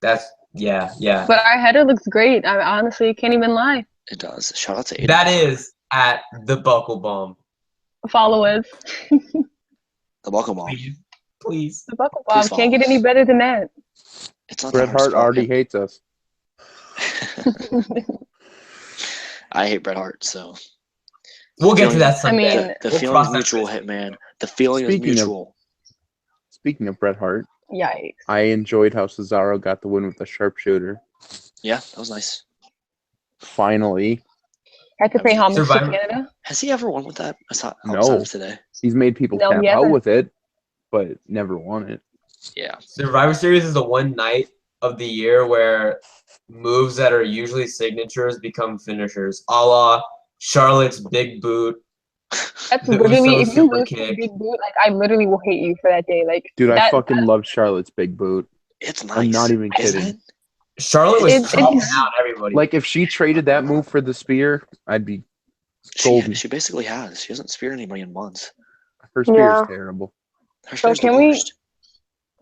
A: That's yeah.
C: But our header looks great. I honestly can't even lie.
B: It does. Shout out to Aiden.
A: That is at the Buckle Bomb.
C: Follow us.
B: The Buckle Bomb.
A: Please.
C: The Buckle
B: Please
C: Bomb can't get
B: follow
C: any
B: us.
C: better than that.
B: It's not
D: Bret
B: that hard
D: Hart
B: to spell.
D: already hates us.
B: I hate Bret Hart, so
A: We'll get to
B: Feeling-
A: that someday.
C: mean-
B: the
A: We'll
B: feeling
A: cross
B: is
A: that
B: mutual,
A: bridge.
B: Hitman. The feeling is
D: Speaking of-
B: mutual.
D: Speaking of Bret Hart,
C: Yikes.
D: I enjoyed how Cesaro got the win with the sharpshooter.
B: Yeah, that was nice.
D: Finally,
C: I had to pay homage to
A: Survivor-
C: Canada.
B: Has he ever won with that? Outside
D: No.
B: of today.
D: he's made people
C: No,
D: tap
C: he
D: out
C: hasn't.
D: with it, but never won it.
B: Yeah.
A: Survivor Series is the one night of the year where moves that are usually signatures become finishers, a la Charlotte's big boot.
C: That's
A: The
C: literally,
A: Usos
C: if you
A: super
C: lose to
A: kick.
C: Big Boot, like, I literally will hate you for that day. Like,
D: Dude, I
C: that,
D: fucking love Charlotte's big boot.
B: It's nice.
D: I'm not even
B: isn't
D: kidding.
B: it?
A: Charlotte was
C: It's-
A: chopping out everybody.
D: Like, if she traded that move for the spear, I'd be
B: She,
D: golden.
B: she basically has. She hasn't speared anybody in months.
D: Her spear
E: Yeah.
D: is terrible.
B: Her
C: So
B: spear's the
C: can we-
B: worst.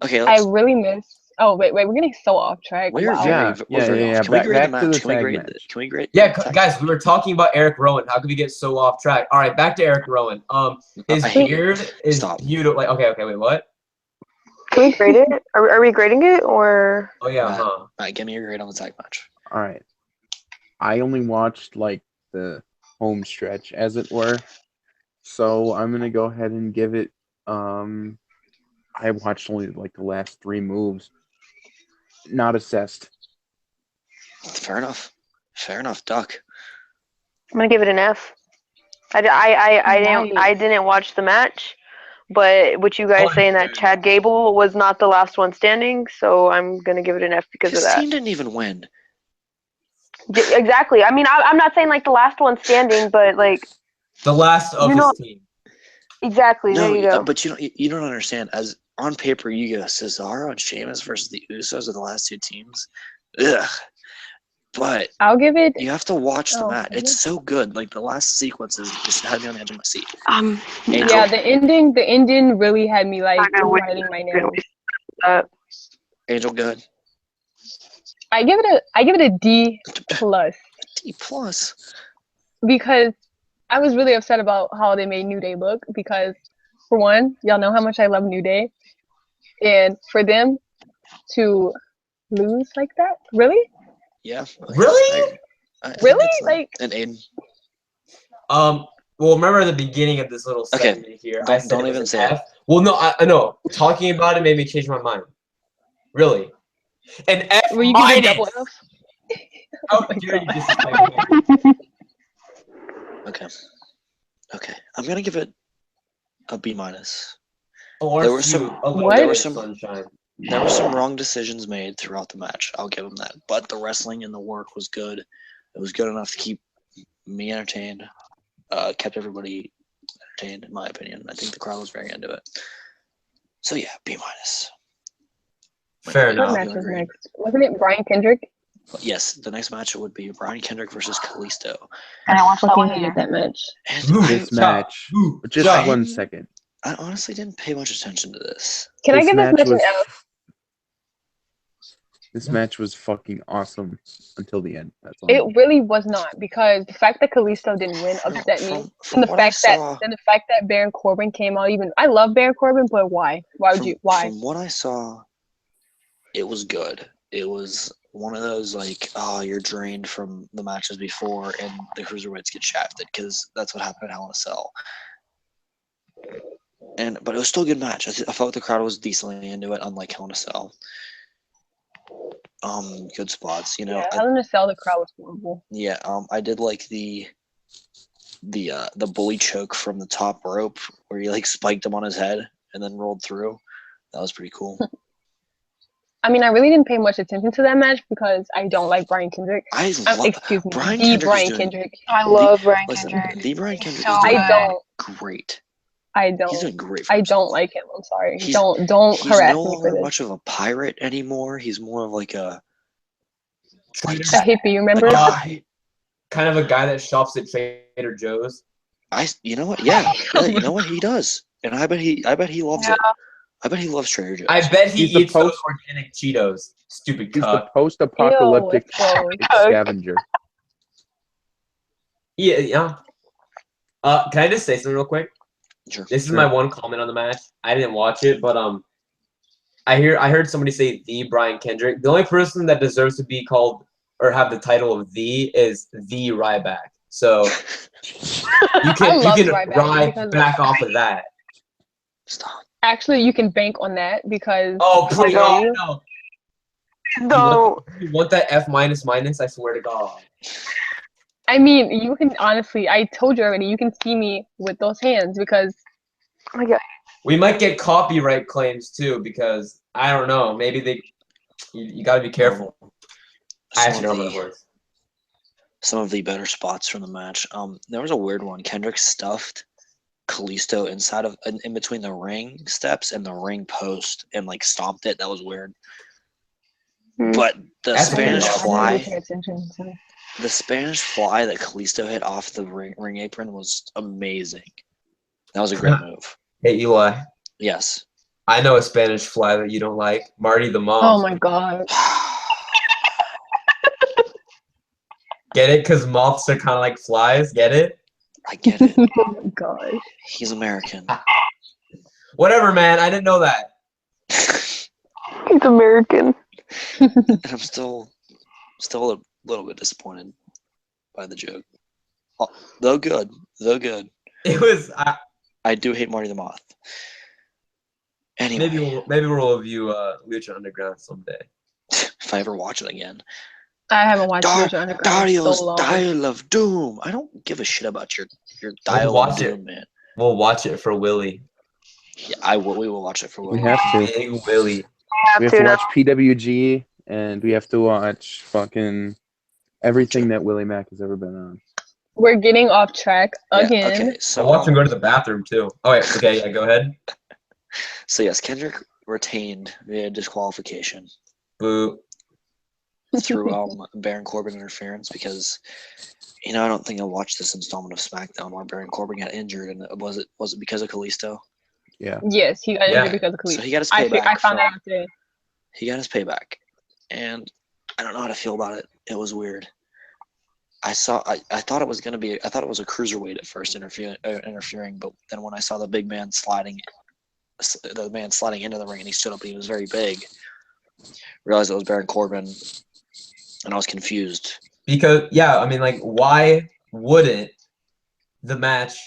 B: Okay,
C: I
B: let's.
C: really miss. Oh, wait, we're getting so off track.
B: We're
C: Wow.
B: very,
D: Yeah,
B: we're
D: yeah,
B: very
D: yeah,
B: off. Can we
D: back-
B: grade the
D: back to
B: match?
D: the
B: Can we
D: tag
B: grade
D: match.
B: it? Can we grade?
A: Yeah,
B: the tag
A: guys, we were talking about Eric Rowan. How could we get so off track? All right, back to Eric Rowan. His
B: I hate
A: beard is
B: Stop.
A: beautiful. Like, okay, wait, what?
E: Can we grade it? Are we grading it or?
A: Oh yeah,
B: Matt.
A: huh?
B: All right, give me your grade on the tag match.
D: All right. I only watched like the home stretch, as it were. So I'm gonna go ahead and give it. I watched only like the last 3 moves. Not assessed.
B: Fair enough. Fair enough, Duck.
E: I'm gonna give it an F. I
C: Nice.
E: didn't watch the match, but what you guys
A: Oh,
E: saying that
A: dude.
E: Chad Gable was not the last one standing, so I'm gonna give it an F because
B: His
E: of that.
B: team didn't even win.
E: Exactly. I mean, I'm not saying like the last one standing, but like
A: The last of
E: You
A: his
E: know-
A: team.
E: exactly. There you go.
B: but you don't understand. As on paper, you go Cesaro and Sheamus versus the Usos are the last two teams. Ugh. But
C: I'll give it.
B: you have to watch the
C: Oh,
B: match.
C: okay.
B: It's so good. Like the last sequences just had me on the edge of my seat.
C: Yeah, the ending really had me like
E: Not gonna wait.
C: biting my nails.
B: Angel, good.
C: I give it a D plus
B: D plus.
C: because I was really upset about how they made New Day look because for one, y'all know how much I love New Day, and for them to lose like that, really,
B: Yeah.
A: Really?
B: I think
C: really,
B: it's,
C: like
B: and Aiden.
A: Well, remember at the beginning of this little
B: Okay,
A: segment here,
B: don't-
A: I said
B: don't
A: it was
B: even
A: an
B: say it.
A: F. Well, no, I know. Talking about it made me change my mind. Really? An F
C: were you giving
A: minus.
C: double F?
A: How
C: Oh my
A: dare you
C: God.
A: disrespect me?
B: Okay. I'm gonna give it a B minus.
A: Or
B: There were
A: shoot,
B: some-
A: a little
C: What?
A: bit
B: there were
A: of
B: some-
A: sunshine.
B: There were some wrong decisions made throughout the match. I'll give them that. But the wrestling and the work was good. It was good enough to keep me entertained. Kept everybody entertained, in my opinion. I think the crowd was very into it. So yeah, B minus.
A: Fair
C: What
A: enough.
C: match
B: you
C: was
B: agree.
C: next? Wasn't it Brian Kendrick?
B: But yes, the next match would be Brian Kendrick versus Kalisto.
E: And I watched that
C: Fucking
E: one
C: hated
E: here.
C: that match.
B: And
A: Ooh.
D: This
A: Ja,
D: match.
A: ooh,
D: Just
A: ja.
D: 1 second.
B: I honestly didn't pay much attention to this.
C: Can I give this match an
D: was
C: F?
D: this match was fucking awesome until the end. That's all.
C: It really was not because the fact that Kalisto didn't win upset me,
B: From
C: and
B: what I saw,
C: the fact that Baron Corbin came out. Even I love Baron Corbin, but why? Why would you? Why?
B: From what I saw, it was good. It was one of those like, oh, you're drained from the matches before, and the cruiserweights get shafted because that's what happened at Hell in a Cell. But it was still a good match. I felt the crowd was decently into it, unlike Hell in a Cell. Good spots, you know.
C: Yeah, Hell in a Cell, the crowd was horrible.
B: Yeah, I did like the bully choke from the top rope where he like spiked him on his head and then rolled through. That was pretty cool.
C: I mean, I really didn't pay much attention to that match because I don't like Brian Kendrick. Excuse me,
B: Brian
C: the
B: Kendrick is
C: Brian
B: doing-
C: Kendrick.
E: I love Brian
B: Listen,
E: Kendrick.
B: the Brian Kendrick
E: So
B: is doing
C: I don't.
B: great.
C: I
B: He's
C: don't.
B: doing great. For
C: I
B: himself.
C: don't like him. I'm sorry.
B: He's-
C: Don't
B: He's
C: harass
B: no
C: me for
B: longer
C: this.
B: much of a pirate anymore. He's more of like a
C: A hippie, remember?
A: Kind of a guy that shops at Trader Joe's.
B: You know what? Yeah, you know what he does, and I bet he loves it. I bet he loves Trader Joe's.
A: I bet he
D: He's the
A: eats those
D: post-
A: organic Cheetos. Stupid
D: He's the
A: cuck.
D: post-apocalyptic
C: Ew, it's gross.
D: scavenger.
A: Yeah. Can I just say something real quick?
B: Sure.
A: This is my one comment on the match. I didn't watch it, but I heard somebody say the Brian Kendrick. The only person that deserves to be called or have the title of the is the Ryback. So you can
C: Ryback
A: ride
C: because-
A: back off of that.
B: Stop.
C: Actually, you can bank on that because
A: Oh please,
C: no.
A: no.
E: No.
A: You want that F minus? I swear to God.
C: I mean, you can honestly. I told you already. You can see me with those hands because
E: Okay.
A: We might get copyright claims too because I don't know. Maybe you got to be careful. I actually don't know what it was.
B: Some of the better spots from the match. There was a weird one. Kendrick stuffed Kalisto in between the ring steps and the ring post and like stomped it. That was weird. But the
A: That's
B: Spanish
A: weird.
B: fly,
C: Pay attention. So.
B: the Spanish fly that Kalisto hit off the ring apron was amazing. That was a great move.
A: Hey Eli,
B: Yes.
A: I know a Spanish fly that you don't like, Marty the Moth.
C: Oh my God.
A: Get it? Because moths are kind of like flies. Get it?
B: I get it.
C: Oh my God.
B: He's American.
A: Whatever, man. I didn't know that.
E: He's American.
B: And I'm still a little bit disappointed by the joke. Oh, though good.
A: It was.
B: I do hate Marty the Moth. Anyway,
A: Maybe we'll review Lucha Underground someday.
B: if I ever watch it again.
C: I haven't watched Lucha Underground in
B: Dario's
C: so long.
B: Dial of Doom. I don't give a shit about your Dial
A: watch
B: of
A: it.
B: Doom, man.
A: We'll watch it for Willie.
B: Yeah, we will watch it for
D: We
B: Will.
D: have to.
A: Big Willie.
D: We have to watch PWG, and we have to watch fucking Everything that Willie Mack has ever been on.
C: We're getting off track
B: Yeah,
C: again.
B: okay, so
A: I'll watch him go to the bathroom too. Oh wait, okay, yeah, go ahead.
B: So yes, Kendrick retained via disqualification
A: Boo.
B: through Baron Corbin interference because, I don't think I watched this installment of SmackDown where Baron Corbin got injured, and was it because of Kalisto?
D: Yeah.
C: Yes, he got
A: Yeah.
C: injured because of Khalid.
B: So he got his
C: I
B: payback.
C: found that out today.
B: He got his payback, and I don't know how to feel about it. It was weird. I thought it was a cruiserweight at first interfering, but then when I saw the man sliding into the ring and he stood up and he was very big, realized it was Baron Corbin, and I was confused.
A: Because why wouldn't the match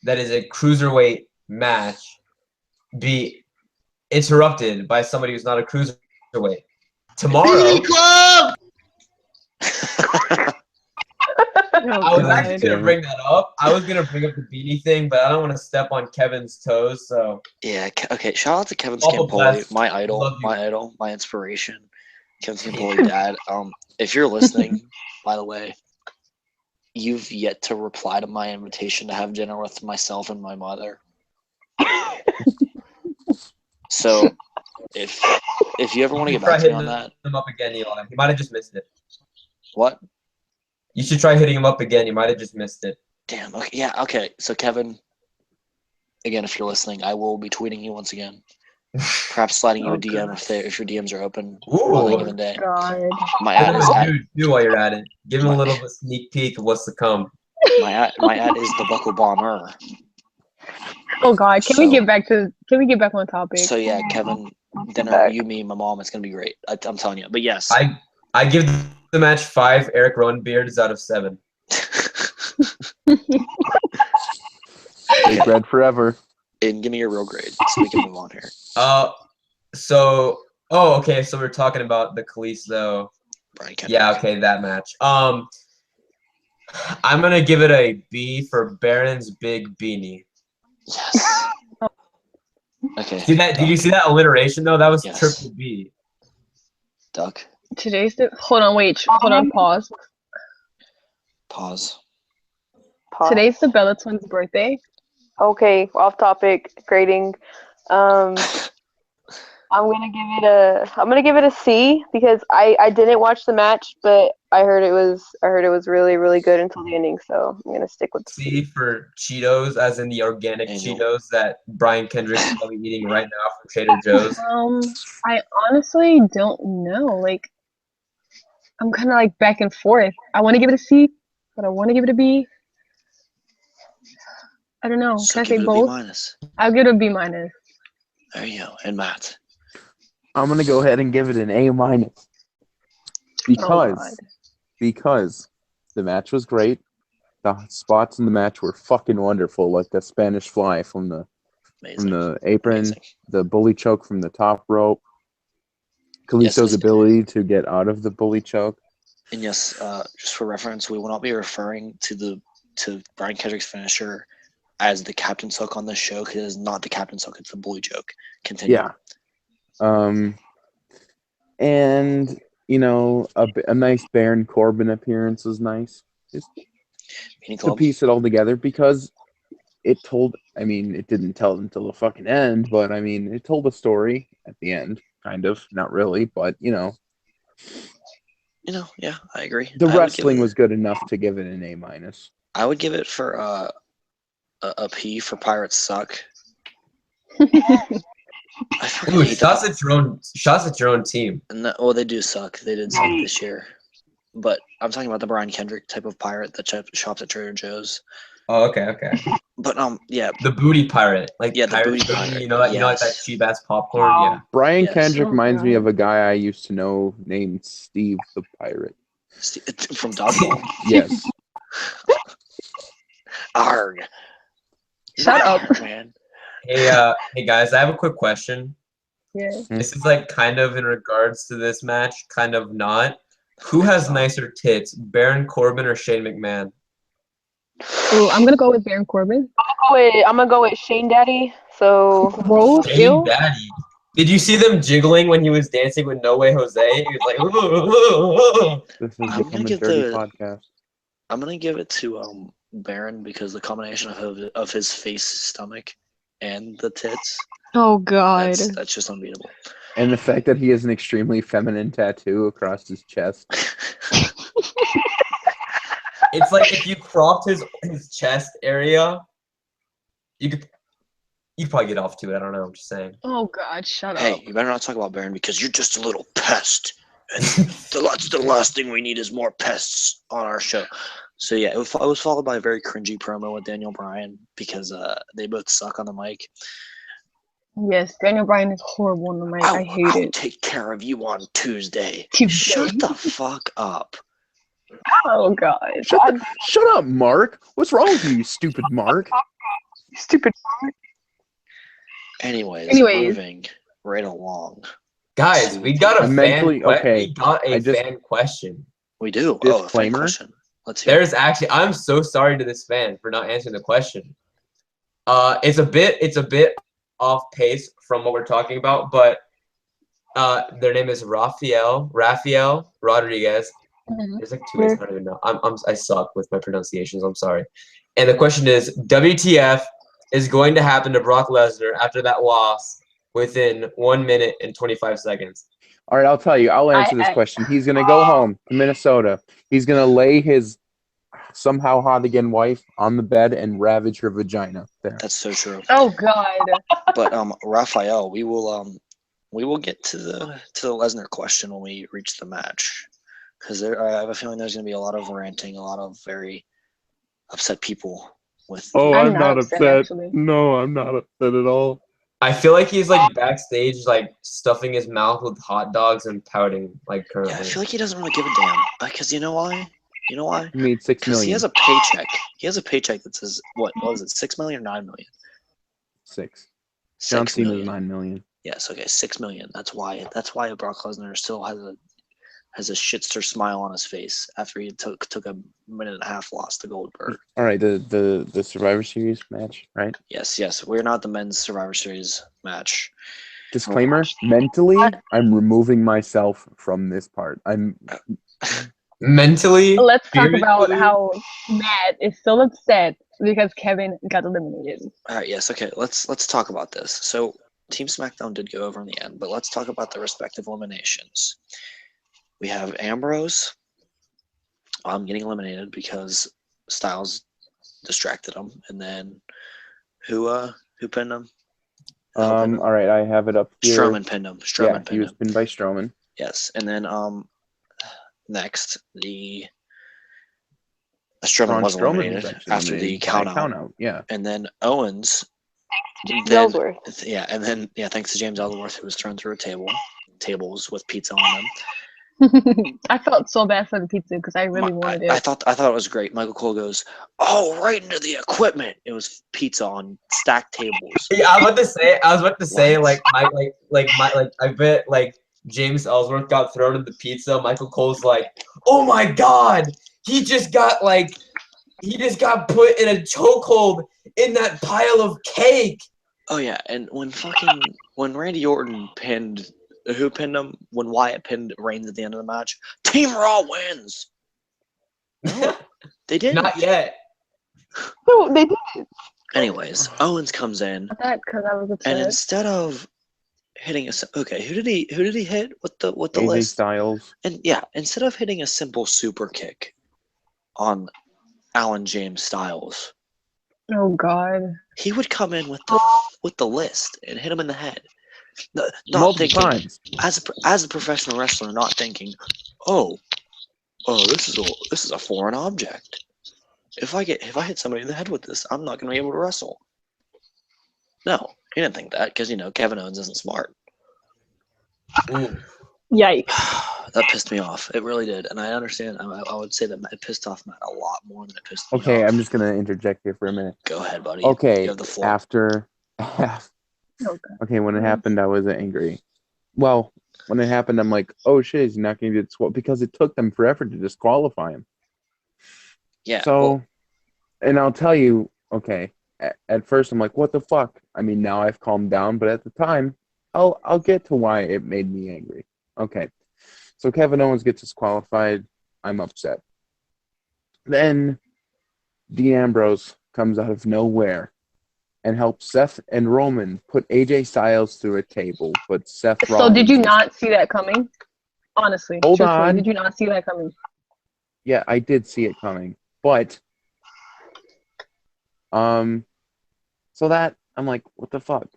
A: that is a cruiserweight match be interrupted by somebody who's not a cruiserweight? Tomorrow, I was actually gonna bring that up. I was gonna bring up the beanie thing, but I don't want to step on Kevin's toes. So
B: Yeah. Okay. Shout out to Kevin
A: Awful
B: Scampoli,
A: bless.
B: my
A: Love
B: idol,
A: you.
B: my inspiration. Kevin Scampoli, dad. If you're listening, by the way, you've yet to reply to my invitation to have dinner with myself and my mother. So, if you ever want to get back to me on that,
A: him up again, Eli. He might have just missed it.
B: what?
A: You should try hitting him up again. You might have just missed it.
B: Damn. Okay. Yeah. Okay. So Kevin, again, if you're listening, I will be tweeting you once again. Perhaps sliding you a DM if your DMs are open on any given day.
C: God.
B: My ad is at
A: do while you're at it. Give him a little bit sneak peek of what's to come.
B: my ad is the Buckle Bomber.
C: Oh God, can we get back on topic?
B: So yeah, Kevin, dinner, you, me, my mom. It's gonna be great. I'm telling you. But yes,
A: I give the match 5 Eric Rowan beards out of 7.
D: Big red forever.
B: And give me your real grade so we can move on here.
A: Okay, so we're talking about the Kalisto.
B: Brian Kendrick.
A: Yeah, okay, that match. I'm gonna give it a B for Baron's big beanie.
B: Yes. Okay.
A: Did you see that alliteration though? That was
B: Yes.
A: triple B.
B: Duck.
C: Hold on, pause.
B: Pause.
C: Today's the Bella twins' birthday.
E: Okay, off topic grading. I'm gonna give it a C because I didn't watch the match, but I heard it was really, really good until the ending, so I'm gonna stick with
A: C for Cheetos, as in the organic Cheetos that Brian Kendrick's probably eating right now from Trader Joe's.
C: I honestly don't know. Like, I'm kind of like back and forth. I want to give it a C, but I want to give it a B. I don't know.
B: So
C: Can I say
B: give it a
C: both?
B: B-.
C: I'll give it a B minus.
B: There you go. And Matt.
D: I'm gonna go ahead and give it an A minus because the match was great. The spots in the match were fucking wonderful, like the Spanish fly from the apron,
B: Amazing.
D: the bully choke from the top rope, Kalisto's ability to get out of the bully choke.
B: And yes, just for reference, we will not be referring to Brian Kendrick's finisher as the Captain's Hook on this show because it is not the Captain's Hook; it's the bully choke. Continue.
D: Yeah. And a nice Baron Corbin appearance was nice. Just to piece it all together because it didn't tell until the fucking end, but it told a story at the end, kind of, not really, but
B: yeah, I agree.
D: The wrestling was good enough to give it an A minus.
B: I would give it for a P for Pirates Suck.
A: Ooh, shots at your own team.
B: They do suck. They did suck this year. But I'm talking about the Brian Kendrick type of pirate that shops at Trader Joe's.
A: Oh, okay.
B: But yeah.
A: The booty pirate. Like
B: the booty pirate.
A: You know like that cheap ass popcorn? Yeah.
D: Brian Kendrick reminds me of a guy I used to know named Steve the Pirate.
B: From Dodgeball?
D: Yes.
B: Arg.
C: Shut up,
B: man.
A: Hey guys, I have a quick question.
C: Yeah.
A: This is like kind of in regards to this match, kind of not. Who has nicer tits, Baron Corbin or Shane McMahon?
C: Ooh, I'm gonna go with Baron Corbin.
E: I'm gonna go with Shane Daddy. So
C: Rose,
A: Shane Daddy. Did you see them jiggling when he was dancing with No Way Jose? He was like, "Ooh."
D: This is
B: I'm gonna
D: become a
B: give
D: dirty
B: the-
D: podcast.
B: I'm gonna give it to Baron because the combination of his face, stomach, and the tits.
C: Oh God.
B: That's just unbeatable.
D: And the fact that he has an extremely feminine tattoo across his chest.
A: It's like if you cropped his chest area, you'd probably get off to it. I don't know. I'm just saying.
C: Oh God, shut
B: Hey,
C: up.
B: you better not talk about Baron because you're just a little pest. And that's the last thing we need is more pests on our show. So yeah, it was followed by a very cringy promo with Daniel Bryan because they both suck on the mic.
C: Yes, Daniel Bryan is horrible on the mic. I hate
B: I'll
C: it.
B: take care of you on Tuesday.
C: Tuesday.
B: Shut the fuck up.
C: Oh God.
D: Shut up, Mark. What's wrong with you, stupid Mark?
C: Stupid.
B: Anyways,
C: Anyways.
B: moving right along.
A: Guys, we got a
D: I'm
A: fan.
D: mentally- okay,
A: We got a
D: I just-
A: fan question.
B: We do. A fan
D: Disclaimer?
B: question. Let's hear.
A: There's actually. I'm so sorry to this fan for not answering the question. It's a bit off pace from what we're talking about, but their name is Rafael Rodriguez.
C: Mhm.
A: There's like two ways. I don't even know. I suck with my pronunciations. I'm sorry. And the question is, WTF is going to happen to Brock Lesnar after that loss within 1 minute and 25 seconds?
D: All right, I'll tell you. I'll answer this question. He's going to go home to Minnesota. He's going to lay his somehow hot again wife on the bed and ravage her vagina. There.
B: That's so true.
C: Oh God.
B: But Raphael, we will get to the Lesnar question when we reach the match, because I have a feeling there's going to be a lot of ranting, a lot of very upset people with.
D: Oh,
C: I'm
D: I'm
C: not
D: not
C: upset,
D: upset.
C: actually.
D: No, I'm not upset at all.
A: I feel like he's like backstage, like stuffing his mouth with hot dogs and pouting, like currently.
B: Yeah, I feel like he doesn't really give a damn. Because you know why? You know why?
D: He made $6
B: Because he
D: million.
B: has a paycheck. He has a paycheck that says what is it? 6 million or 9 million?
D: 6. John
B: 6
D: Cena's
B: million.
D: 9 million.
B: Yes, okay, 6 million. That's why Brock Lesnar still has a shitster smile on his face after he took a minute and a half loss to Goldberg.
D: All right, the Survivor Series match, right?
B: Yes, we're not the men's Survivor Series match.
D: Disclaimer: mentally, I'm removing myself from this part. I'm
A: Mentally,
C: Let's talk about
A: spiritually,
C: how Matt is still upset because Kevin got eliminated.
B: All right, yes, okay. Let's talk about this. So Team SmackDown did go over in the end, but let's talk about the respective eliminations. We have Ambrose getting eliminated because Styles distracted him, and then who pinned him?
D: all right. I have it up here.
B: Strowman pinned him. Strowman
D: He
B: pinned
D: was
B: him.
D: pinned by Strowman.
B: Yes, and then next Strowman
D: Braun
B: was
D: Strowman
B: eliminated
D: was actually
B: after the
D: eliminated by
B: count out.
D: count out. Yeah.
B: And then Owens.
E: James
B: Then,
E: Ellsworth.
B: thanks to James Ellsworth, who was thrown through tables with pizza on them.
C: I felt so bad for the pizza because I really wanted it.
B: I thought it was great. Michael Cole goes, "Oh, right into the equipment." It was pizza on stacked tables.
A: Yeah, I was about to say,
B: What?
A: I bet like James Ellsworth got thrown in the pizza. Michael Cole's like, oh my god, he just got put in a chokehold in that pile of cake.
B: Oh yeah, and when Randy Orton pinned, who pinned him? When Wyatt pinned Reigns at the end of the match, Team Raw wins. No, they didn't.
A: Not yet.
E: No, they didn't.
B: Anyways, Owens comes in,
C: That because I was upset.
B: and instead of hitting who did he hit with the
D: AJ
B: list?
D: Styles.
B: And yeah, instead of hitting a simple super kick on Alan James Styles,
C: Oh God.
B: he would come in with the list and hit him in the head. Not
D: Multiple
B: thinking,
D: times.
B: as a professional wrestler, not thinking, oh, this is a foreign object. If I hit somebody in the head with this, I'm not going to be able to wrestle. No, he didn't think that because Kevin Owens isn't smart.
A: Ooh.
C: Yikes.
B: That pissed me off. It really did, and I understand. I would say that it pissed off Matt a lot more than it pissed me off.
D: Okay, I'm just gonna interject here for a minute.
B: Go ahead, buddy.
D: Okay,
B: You have the floor.
D: after. Okay, when it happened, I was angry. Well, when it happened, I'm like, oh shit, he's not gonna get because it took them forever to disqualify him.
B: Yeah.
D: So,
B: well,
D: and I'll tell you, okay, at first I'm like, what the fuck? I mean, now I've calmed down, but at the time, I'll get to why it made me angry. Okay, so Kevin Owens gets disqualified. I'm upset. Then Dean Ambrose comes out of nowhere and helps Seth and Roman put AJ Styles through a table, but Seth Rollins.
C: So did you not see that coming? Honestly,
D: Hold
C: truthfully,
D: on.
C: did you not see that coming?
D: Yeah, I did see it coming, but so that I'm like, what the fuck?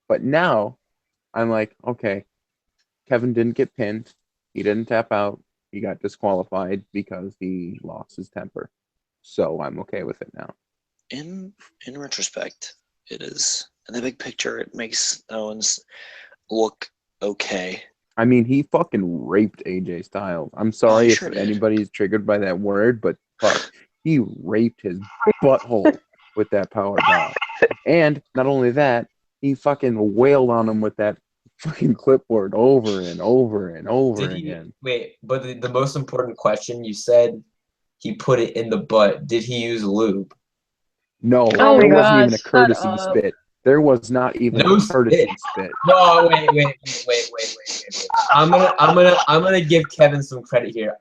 D: But now I'm like, okay, Kevin didn't get pinned. He didn't tap out. He got disqualified because he lost his temper. So I'm okay with it now.
B: In retrospect, it is in the big picture. It makes Owens look okay.
D: I mean, he fucking raped AJ Styles. I'm sorry if
B: sure did.
D: anybody's triggered by that word, but fuck, he raped his butthole with that power bomb. And not only that, he fucking wailed on him with that fucking clipboard over and over and over again.
A: Wait, but the most important question, you said he put it in the butt. Did he use lube?
D: No,
C: Oh
D: there
C: my
D: wasn't even a
C: gosh,
D: courtesy
C: shut up.
D: spit. There was not even
A: No
D: a courtesy
A: spit.
D: spit.
A: No, wait. I'm gonna give Kevin some credit here.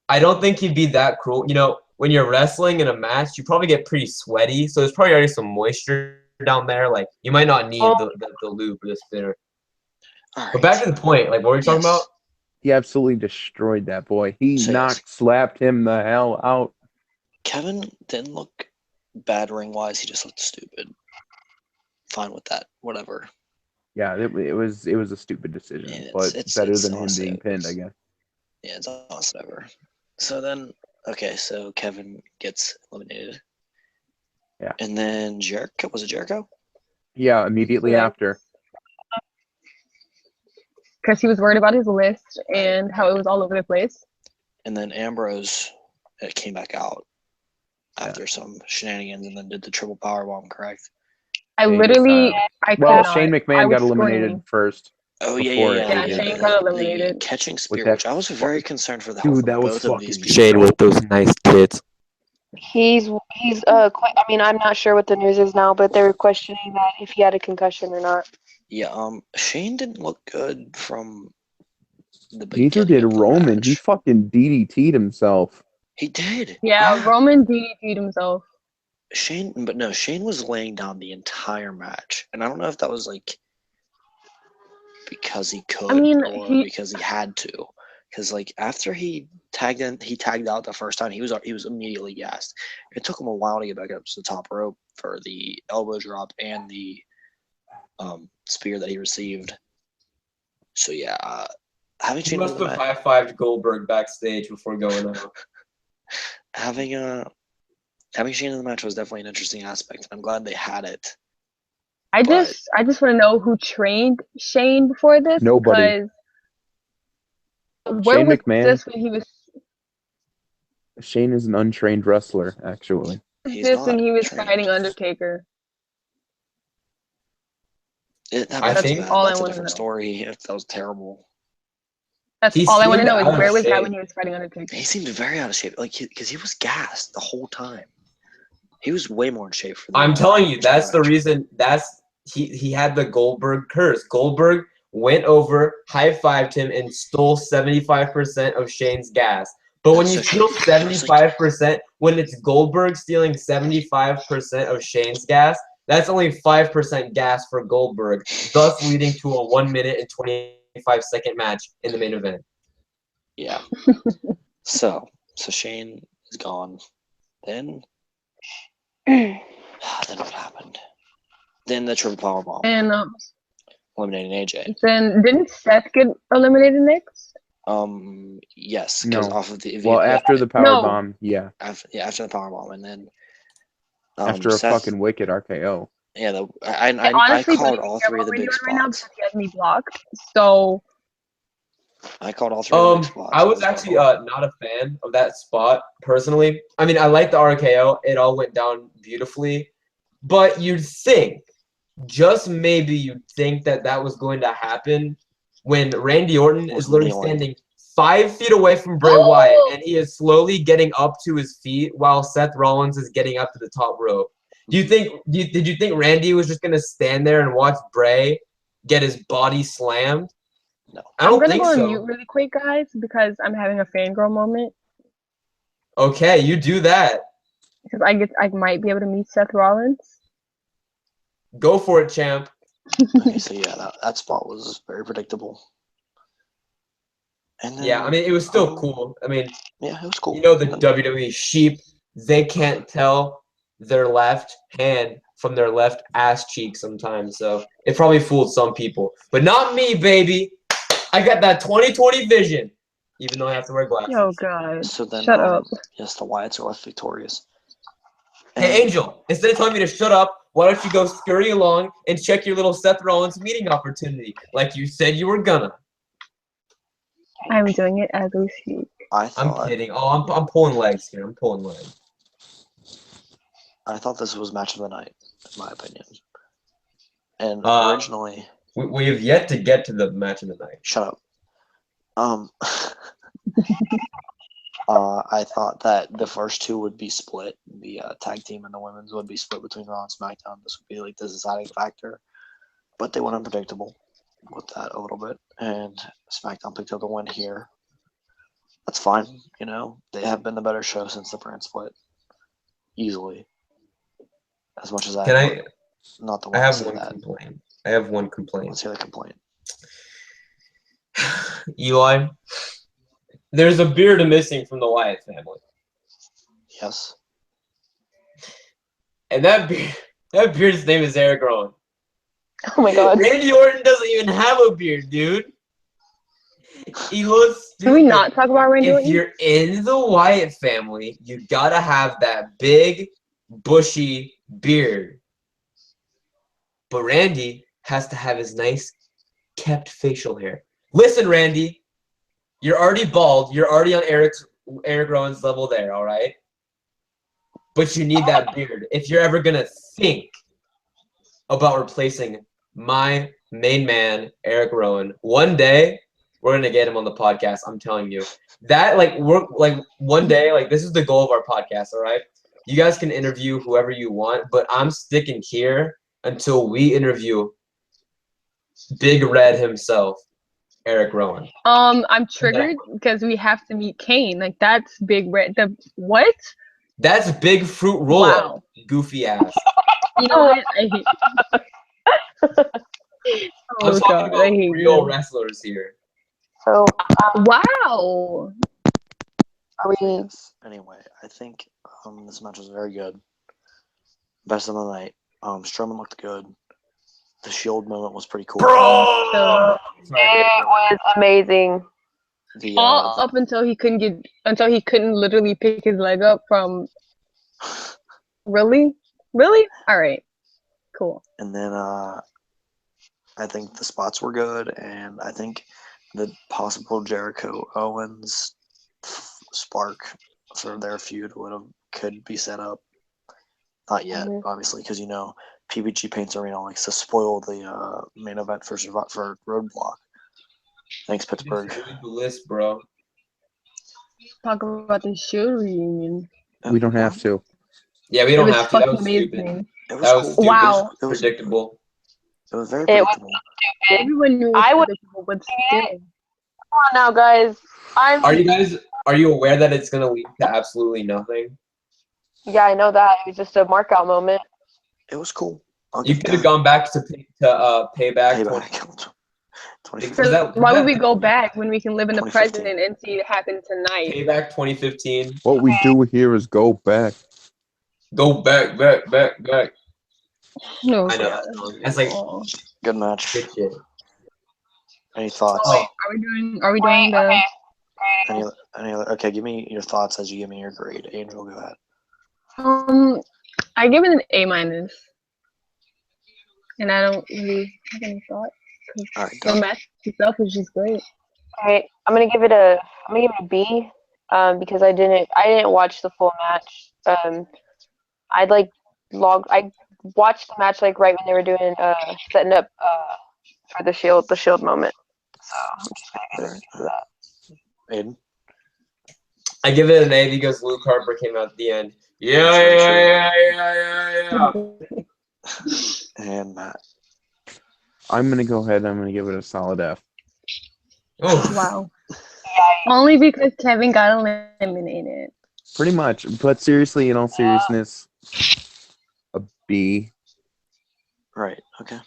A: I don't think he'd be that cruel. You know, when you're wrestling in a match, you probably get pretty sweaty, so there's probably already some moisture down there. Like you might not need the lube or the spitter.
B: All right.
A: But back to the point, like what were we talking about?
D: He absolutely destroyed that boy. He
B: So, yes.
D: slapped him the hell out.
B: Kevin didn't look bad ring-wise. He just looked stupid. Fine with that. Whatever.
D: Yeah, it was a stupid decision,
B: Yeah,
D: but
B: it's
D: better than him
B: honestly,
D: being pinned, I guess.
B: Yeah, it's almost whatever. So then, okay, so Kevin gets eliminated.
D: Yeah.
B: And then Jericho, was it Jericho?
D: Yeah, immediately
C: Yeah.
D: after.
C: Because he was worried about his list and how it was all over the place.
B: And then Ambrose came back out after some shenanigans and then did the triple powerbomb, correct?
C: I
D: Shane,
C: literally, I
D: Well,
C: cannot.
D: Shane
C: I
D: McMahon
C: was
D: got eliminated
C: screaming.
D: first.
B: Oh,
D: Before
B: yeah.
C: Yeah, Shane got eliminated.
B: The catching spear,
D: that
B: which I was very concerned for the health
D: Dude, that
B: of
D: was
B: both of these
D: fucking
B: people.
F: Shane with those nice tits.
E: He's quite, I mean, I'm not sure what the news is now, but they were questioning that if he had a concussion or not.
B: Yeah, Shane didn't look good from the beginning.
D: Neither did
B: of the
D: Roman.
B: match.
D: He fucking DDT'd himself.
B: He did.
C: Yeah, Roman DDT'd himself.
B: Shane was laying down the entire match, and I don't know if that was like because he could or because he had to. Because like after he tagged out the first time, he was immediately gassed. It took him a while to get back up to the top rope for the elbow drop and the spear that he received. So yeah, having
A: He
B: Shane
A: must
B: in the
A: have
B: match,
A: high-fived Goldberg backstage before going out.
B: having Shane in the match was definitely an interesting aspect, and I'm glad they had it.
C: I just want to know who trained Shane before this.
D: Nobody.
C: Because where
D: Shane
C: was
D: McMahon.
C: this when he was?
D: Shane is an untrained wrestler, actually.
B: He's
C: This
B: not
C: when he was
B: trained.
C: fighting Undertaker.
A: I think
B: that's
C: all I
B: a
C: wanna
B: different
C: know.
B: story. That was terrible.
C: That's
A: He
C: all I want to
A: seemed
C: know is
A: out of
C: where was that
A: shape.
C: when he was fighting Undertaker?
B: He seemed very out of shape, like because he was gassed the whole time. He was way more in shape for.
A: I'm telling you, that's the reason. He had the Goldberg curse. Goldberg went over, high-fived him, and stole 75% of Shane's gas. But when you steal 75%, when it's Goldberg stealing 75% of Shane's gas, that's only 5% gas for Goldberg, thus leading to a 1 minute and 25-second match in the main event.
B: Yeah. so Shane is gone. Then what happened? Then the triple powerbomb.
C: And
B: eliminating AJ.
C: then didn't Seth get eliminated next?
B: Yes, because
D: No.
B: off of the
D: After the power bomb, yeah.
B: After the powerbomb, and then
D: after a fucking wicked RKO.
B: Yeah,
C: honestly,
B: I called all three of the big spots.
C: Right now because he has me blocked, so
B: I called all three of the big spots.
A: I was actually not a fan of that spot personally. I mean, I like the RKO; it all went down beautifully. But you'd think, just maybe you'd think that was going to happen when Randy Orton is literally standing 5 feet away from Bray Wyatt, and he is slowly getting up to his feet while Seth Rollins is getting up to the top rope. Did you think Randy was just gonna stand there and watch Bray get his body slammed?
B: No.
A: I don't
C: I'm gonna
A: think
C: go on
A: so.
C: mute really quick, guys, because I'm having a fangirl moment.
A: Okay, you do that.
C: Because I might be able to meet Seth Rollins.
A: Go for it, champ.
B: Okay, so yeah, that spot was very predictable. And then,
A: Yeah, I mean, it was still cool. I mean,
B: yeah, it was cool.
A: you know the WWE sheep, they can't tell their left hand from their left ass cheek sometimes, so it probably fooled some people. But not me, baby. I got that 20/20 vision, even though I have to wear glasses.
C: Oh god.
B: So then,
C: Shut up.
B: yes, the Wyatts are left victorious.
A: Hey, Angel, instead of telling me to shut up, why don't you go scurry along and check your little Seth Rollins meeting opportunity, like you said you were gonna?
C: I'm doing it as we speak.
A: I'm kidding. Oh, I'm pulling legs here. I'm pulling legs.
B: I thought this was match of the night, in my opinion. And originally,
A: we have yet to get to the match of the night.
B: Shut up. I thought that the first two would be split. The tag team and the women's would be split between Raw and SmackDown. This would be like the deciding factor. But they went unpredictable with that a little bit. And SmackDown picked up the win here. That's fine. You know, they have been the better show since the brand split. Easily. As much as not the one
A: I have
B: to say
A: one
B: that.
A: complaint. I have one complaint.
B: Let's hear the complaint.
A: Eli, there's a beard missing from the Wyatt family.
B: Yes.
A: And that beard's name is Eric Rowan.
E: Oh my god.
A: Randy Orton doesn't even have a beard, dude. He looks stupid.
C: Can we not talk about Randy
A: If
C: Orton?
A: you're in the Wyatt family, you gotta have that big, bushy beard. But Randy has to have his nice, kept facial hair. Listen, Randy, you're already bald. You're already on Eric Rowan's level there, all right? But you need that beard if you're ever gonna think about replacing my main man, Eric Rowan. One day, we're gonna get him on the podcast. I'm telling you. That one day, this is the goal of our podcast, all right? You guys can interview whoever you want, but I'm sticking here until we interview Big Red himself, Eric Rowan.
C: I'm triggered because we have to meet Kane. Like that's Big Red. What?
A: That's Big Fruit Roll-Up,
C: Wow.
A: goofy ass.
C: You know what? I hate.
A: I'm
C: Oh
A: talking
C: god,
A: about
C: I hate
A: real
C: you.
A: wrestlers here.
E: So,
C: Wow.
E: are we?
B: Anyway, I think this match was very good. Best of the night. Strowman looked good. The Shield moment was pretty cool.
A: Bro!
E: It was amazing.
C: All up until he couldn't literally pick his leg up from. Really? All right. Cool.
B: And then I think the spots were good, and I think the possible Jericho Owens spark for their feud could be set up. Not yet, obviously, because PBG Paints Arena likes to spoil the main event for Roadblock. Thanks, Pittsburgh.
A: The list, bro.
C: Talk about the Shield reunion.
D: We don't have to.
A: Yeah, we don't
C: It was
A: have to. That
C: fucking
A: was stupid.
C: amazing.
B: It was
A: That was
B: cool.
A: stupid.
C: Wow.
B: It was
A: Predictable.
B: It was very
E: It was
B: predictable.
C: Everyone knew it
E: I
C: was
E: would-
C: predictable, but still.
E: Come on now, guys.
A: Are you aware that it's gonna lead to absolutely nothing?
E: Yeah, I know that. It was just a mark out moment.
B: It was cool.
A: You could have gone back to payback.
B: Payback.
A: 'Cause that-
C: Why would we go back when we can live in the
B: 2015.
C: present and see it happen tonight?
A: Payback 2015.
D: What we do here is go back.
A: Go back.
C: No,
A: I know
C: God.
A: that song. That's like
C: Oh.
B: Good match.
A: good shit.
B: Any thoughts?
A: Oh.
C: Are we doing the?
B: Any other? Okay, give me your thoughts as you give me your grade. Angel, go ahead.
C: I give it an A-, and I don't really have any thoughts.
B: All right,
C: The
B: done.
C: match itself was just great.
E: All right, I'm gonna give it a B, because I didn't watch the full match. I watched the match right when they were doing setting up for the Shield moment. So I'm just gonna give it to that.
B: Aiden?
A: I give it an A because Luke Harper came out at the end. Yeah.
B: And Matt.
D: I'm gonna go ahead and I'm gonna give it a solid F.
A: Oh,
C: Wow. Only because Kevin got eliminated.
D: Pretty much. But seriously, in all seriousness, a B.
B: Right. Okay.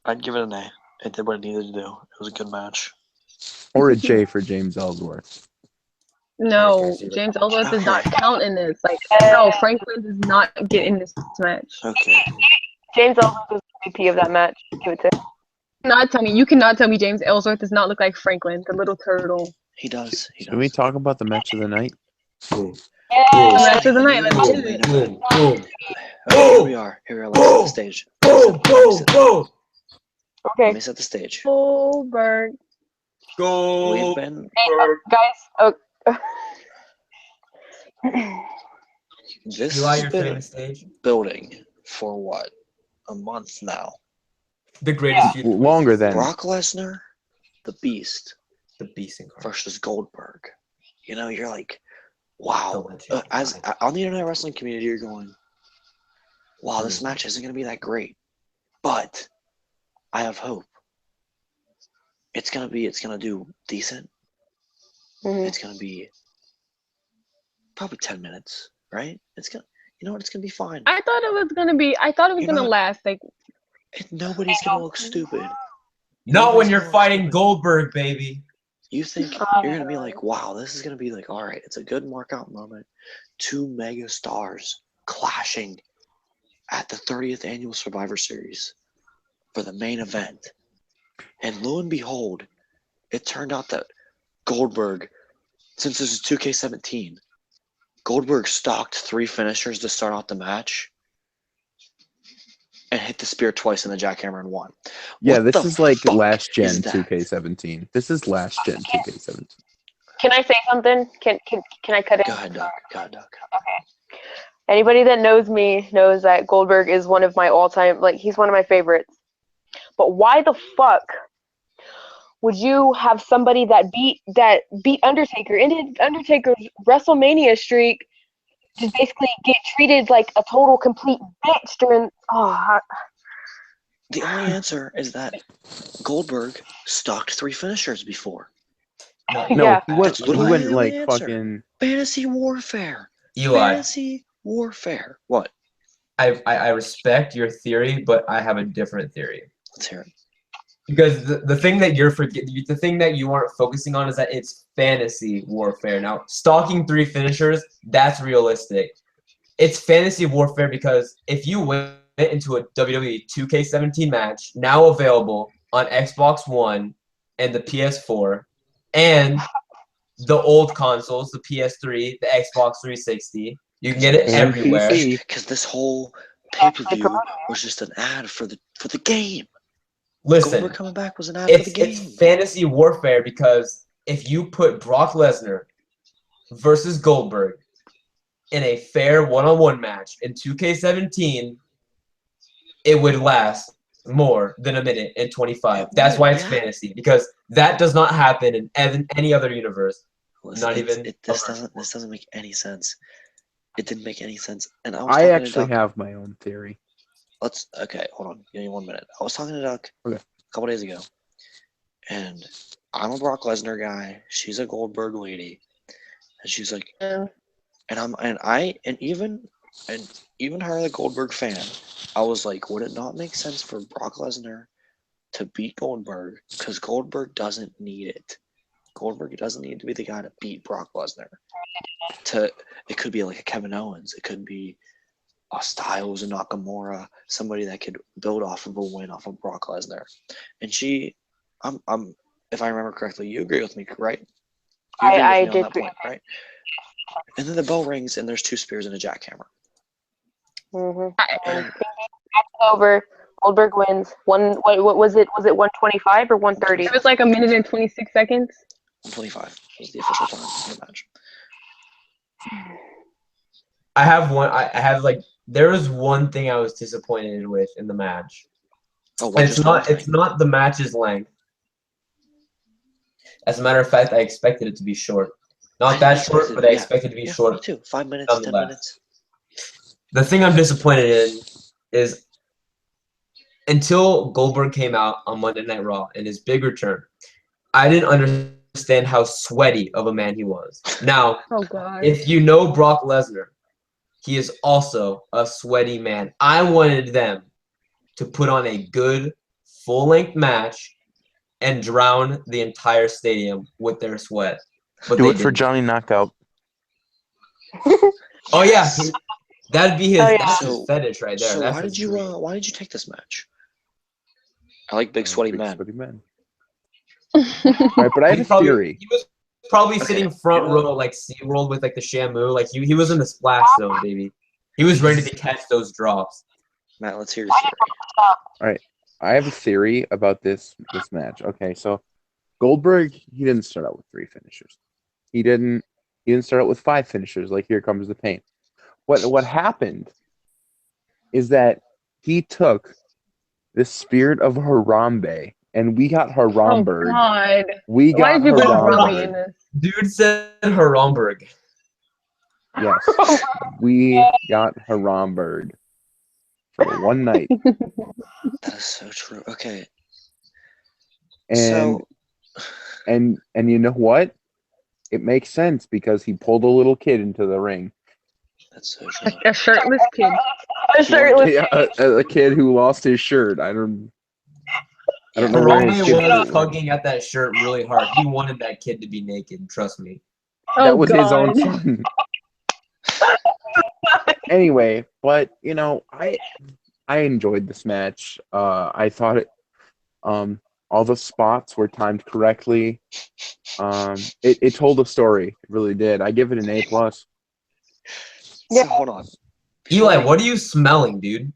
B: I'd give it an A. It did what it needed to do. It was a good match.
D: Or a J for James Ellsworth.
C: No, James Ellsworth does not count in this. Like, no, Franklin does not get in this match.
B: Okay.
E: James Ellsworth was the MVP of that match. Give it to him.
C: You cannot tell me James Ellsworth does not look like Franklin, the little turtle.
B: He does. He
D: Can we
B: does.
D: talk about the match of the night?
A: boom,
C: The match of the night, let's do it.
A: boom, boom,
B: Okay, here we are. Let's set the stage.
A: boom, boom, boom.
B: Let
E: Okay,
B: me set the stage.
C: Goldberg.
A: Go.
B: We've been
E: guys.
B: this
A: You are
B: has
A: your
B: been
A: famous stage.
B: building for what? A month now.
A: The greatest feud.
D: Longer than.
B: Brock Lesnar, the Beast,
A: the beast incarnate.
B: versus Goldberg. You know, you're like,
A: The
B: wow.
A: legend.
B: As on the internet wrestling community, you're going, wow, this match isn't going to be that great, but I have hope. It's gonna do decent.
E: Mhm.
B: It's gonna be probably 10 minutes, right? It's gonna be fine.
C: I thought it was gonna
B: You're
C: gonna
B: not-
C: last. Like,
B: And nobody's gonna look stupid.
A: Not when
B: Nobody's
A: you're
B: gonna look
A: fighting
B: stupid.
A: Goldberg, baby.
B: You think you're gonna be like, wow, this is gonna be like, all right, it's a good markout moment. Two mega stars clashing at the 30th annual Survivor Series for the main event. And lo and behold, it turned out that Goldberg, since this is 2K17, Goldberg stocked 3 finishers to start out the match and hit the spear twice in the jackhammer and won.
D: Yeah,
B: What
D: this
B: the
D: is like
B: fuck
D: last gen
B: is that?
D: 2K17. This is last gen 2K17.
E: Can I say something? Can I cut in?
B: Go ahead, Doug.
E: Okay. Anybody that knows me knows that Goldberg is one of my all-time, like, he's one of my favorites. But why the fuck would you have somebody that beat Undertaker, ended Undertaker's WrestleMania streak, just basically get treated like a total complete bitch during?
B: The only answer is that Goldberg stocked 3 finishers before.
A: No,
D: No,
E: Yeah.
D: he went
B: That's literally the
D: like
B: only answer.
D: fucking.
B: Fantasy warfare.
A: Eli.
B: Fantasy warfare. What?
A: I respect your theory, but I have a different theory.
B: Let's hear it.
A: Because the thing that the thing that you aren't focusing on is that it's fantasy warfare. Now, stalking 3 finishers, that's realistic. It's fantasy warfare because if you went into a WWE 2K17 match, now available on Xbox One and the PS4, and the old consoles, the PS3, the Xbox 360, you can get it
D: And
A: everywhere.
D: PC.
B: Because this whole pay-per-view was just an ad for the game.
A: Listen,
B: Goldberg coming back was an ad for the game.
A: it's fantasy warfare because if you put Brock Lesnar versus Goldberg in a fair one-on-one match in 2K17, it would last more than a minute and 25. That's why it's fantasy, because that does not happen in any other universe.
B: Listen,
A: Not even
B: this doesn't make any sense. It didn't make any sense. And
D: I actually have my own theory.
B: Okay, hold on. Give me 1 minute. I was talking to Doc
D: Okay.
B: a couple days ago, and I'm a Brock Lesnar guy. She's a Goldberg lady, and she's like,
E: Yeah.
B: and even her, the Goldberg fan, I was like, would it not make sense for Brock Lesnar to beat Goldberg? Because Goldberg doesn't need it. Goldberg doesn't need to be the guy to beat Brock Lesnar. It could be like a Kevin Owens. It could be a Styles and Nakamura, somebody that could build off of a win off of Brock Lesnar. And if I remember correctly, you agree with me, right? You agree
E: I
B: with me on
E: did
B: that point, right? And then the bell rings, and there's 2 spears and a jackhammer.
E: And match is over. Goldberg wins. What was it? Was it 125 or 130?
C: it was like a minute and 26 seconds.
B: 125 was the official time of the match.
A: I have there was one thing I was disappointed with in the match.
B: Oh,
A: And it's not the match's length. As a matter of fact, I expected it to be short. Not that short, but I expected it to be short.
B: Me too. 5 minutes, 10 minutes.
A: The thing I'm disappointed in is until Goldberg came out on Monday Night Raw in his big return, I didn't understand how sweaty of a man he was. Now,
C: Oh god.
A: if you know Brock Lesnar, he is also a sweaty man. I wanted them to put on a good full-length match and drown the entire stadium with their sweat. But
D: Do
A: they
D: it for
A: didn't.
D: Johnny Knockout.
A: Oh yeah, that'd be his.
E: Oh, yeah.
A: That's
B: So-
A: his fetish right there.
B: So
A: That's
B: why
A: his
B: did you
A: dream.
B: why did you take this match? I like big sweaty men.
D: Sweaty men. Right, but I have
A: He
D: a
A: probably-
D: theory.
A: He was probably
B: Okay,
A: sitting front
B: you know-
A: row like SeaWorld with like the Shamu. Like he was in the splash zone, baby. He was ready to catch those drops.
B: Matt, let's hear your theory.
D: I have a theory about this match. Okay, so Goldberg, he didn't start out with 3 finishers. He didn't start out with 5 finishers. Like Here Comes the Pain. What happened is that he took the spirit of Harambe, and we got
C: Oh
D: Harambe.
C: god.
D: We
C: Why
D: got
C: did you bring Harambe in
D: Harambe.
C: this?
A: Dude said Haramberg.
D: Yes, we got Harambe for one night,
B: That is so true. Okay.
D: and
B: So
D: and you know what? It makes sense because he pulled a little kid into the ring.
B: that's so true.
C: A shirtless kid.
E: A shirtless.
D: Yeah, a kid who lost his shirt. I don't know where
A: Harambe
D: his kid
A: was
D: went.
A: tugging at that shirt really hard. He wanted that kid to be naked. Trust me.
C: Oh
D: That was his own
C: god.
D: son. Anyway, but you know, I enjoyed this match. I thought it all the spots were timed correctly. It told a story. It really did. I give it an A+.
B: So hold on.
A: Eli, what are you smelling, dude?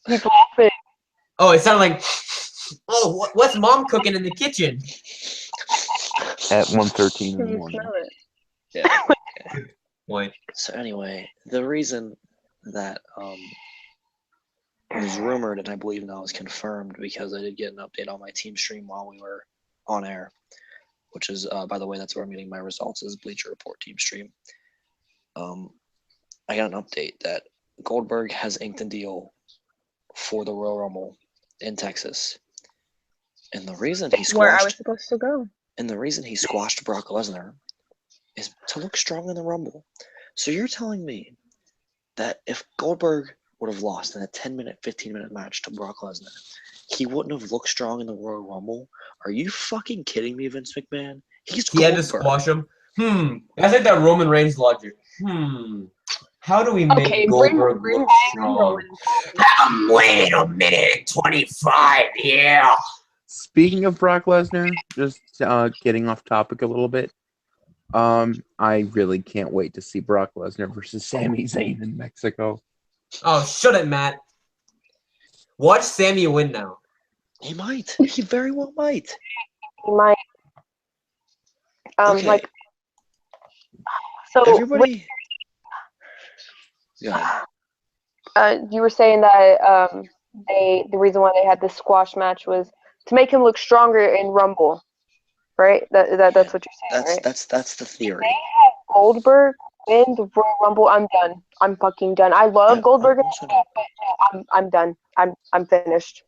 E: He's laughing.
A: Oh, it sounded like. Oh, what's mom cooking in the kitchen?
D: At 1:13 in
C: Can
D: the
C: you
D: morning.
C: smell it?
B: Yeah.
A: Wait.
B: So anyway, the reason that it was rumored, and I believe now is confirmed because I did get an update on my team stream while we were on air, which is, by the way, that's where I'm getting my results, is Bleacher Report team stream. I got an update that Goldberg has inked a deal for the Royal Rumble in Texas, and the reason he
C: Where I was
B: squashed
C: supposed to go.
B: Brock Lesnar is to look strong in the Rumble. So you're telling me that if Goldberg would have lost in a 10-minute, 15-minute match to Brock Lesnar, he wouldn't have looked strong in the Royal Rumble? Are you fucking kidding me, Vince McMahon? He
A: Had to squash him. That's like that Roman Reigns logic. How do we make
C: Okay,
A: Goldberg
C: bring
A: look strong?
C: Roman.
A: Wait a minute, 25, yeah.
D: Speaking of Brock Lesnar, just getting off topic a little bit. I really can't wait to see Brock Lesnar versus Sami Zayn in Mexico.
A: Oh, shut it, Matt. Watch Sammy win now.
B: He might. He very well might.
E: He might.
B: Okay.
E: Like. So
B: Everybody. Go ahead.
E: you were saying that the reason why they had this squash match was to make him look stronger in Rumble, right? That's what you're saying, right?
B: That's the theory.
E: Goldberg win the Royal Rumble. I'm done. I'm fucking done. I love Goldberg,
B: I'm also done.
E: but I'm done. I'm finished.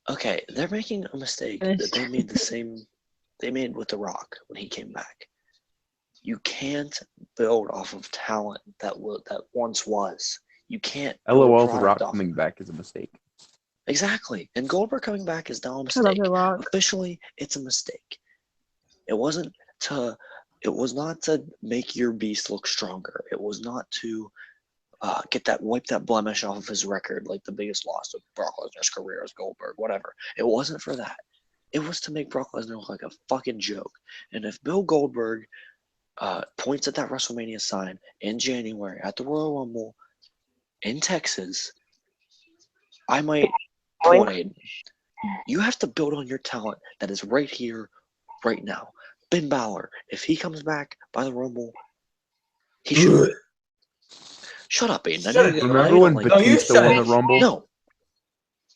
B: Okay, they're making a mistake that they made they made with The Rock when he came back. You can't build off of talent that once was. You can't. build a
D: LOL, The
B: product
D: Rock
B: off
D: coming
B: of-
D: back is a mistake.
B: Exactly, and Goldberg coming back is now a
C: I love
B: mistake.
C: The Rock.
B: Officially, it's a mistake. It was not to make your beast look stronger. It was not to wipe that blemish off of his record, like the biggest loss of Brock Lesnar's career as Goldberg, whatever. It wasn't for that. It was to make Brock Lesnar look like a fucking joke. And if Bill Goldberg points at that WrestleMania sign in January at the Royal Rumble in Texas, I might pull an Aiden. You have to build on your talent that is right here, right now. Ben Balor, if he comes back by the Rumble, he should. Shut up, Aiden. I know you
D: Remember
B: don't
D: when
B: like
D: Batista
A: shut
D: won
A: it.
D: the Rumble?
B: No.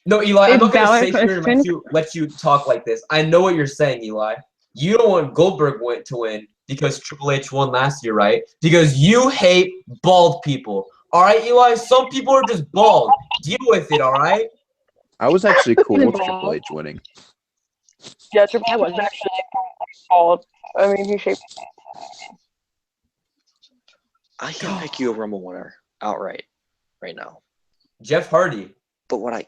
A: No, Eli, I'm
C: Did
A: not going
C: Balor
A: to stay here
C: first
A: and let you talk like this. I know what you're saying, Eli. You don't want Goldberg to win because Triple H won last year, right? Because you hate bald people. All right, Eli? Some people are just bald. Deal with it, all right?
D: I was actually cool
C: Even
D: with
C: Brawl.
D: Triple H winning.
E: Yeah, Triple H was actually called. I mean, he shaped.
B: I can pick you a Rumble winner outright right now.
A: Jeff Hardy.
B: But what I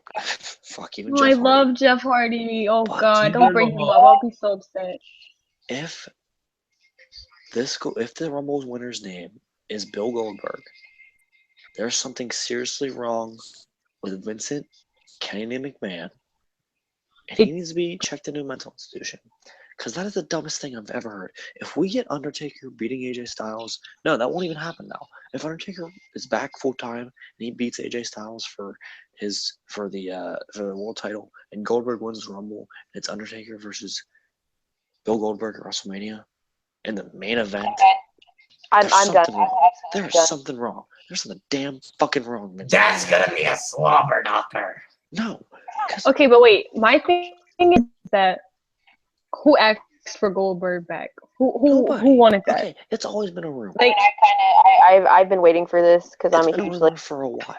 B: fuck even
C: Oh,
B: Jeff
C: I
B: Hardy.
C: love Jeff Hardy. Oh
B: But
C: God, don't bring him up. I'll be so upset.
B: If the Rumble's winner's name is Bill Goldberg, there's something seriously wrong with Vincent Kennedy McMahon, and he needs to be checked into a mental institution. Because that is the dumbest thing I've ever heard. If we get Undertaker beating AJ Styles, no, that won't even happen now. If Undertaker is back full time and he beats AJ Styles for the world title, and Goldberg wins the Rumble, and it's Undertaker versus Bill Goldberg at WrestleMania in the main event,
E: I'm done.
B: there's something wrong. There's something damn fucking wrong.
A: That's gonna be a slobber knocker.
B: No.
C: Okay, but wait. My thing is that who asked for Goldberg back? Who wanted that?
B: Okay, it's always been a rumor.
E: Like, I've been waiting for this because I'm
B: It's
E: a
B: been
E: huge
B: a rumor for a while.
E: like.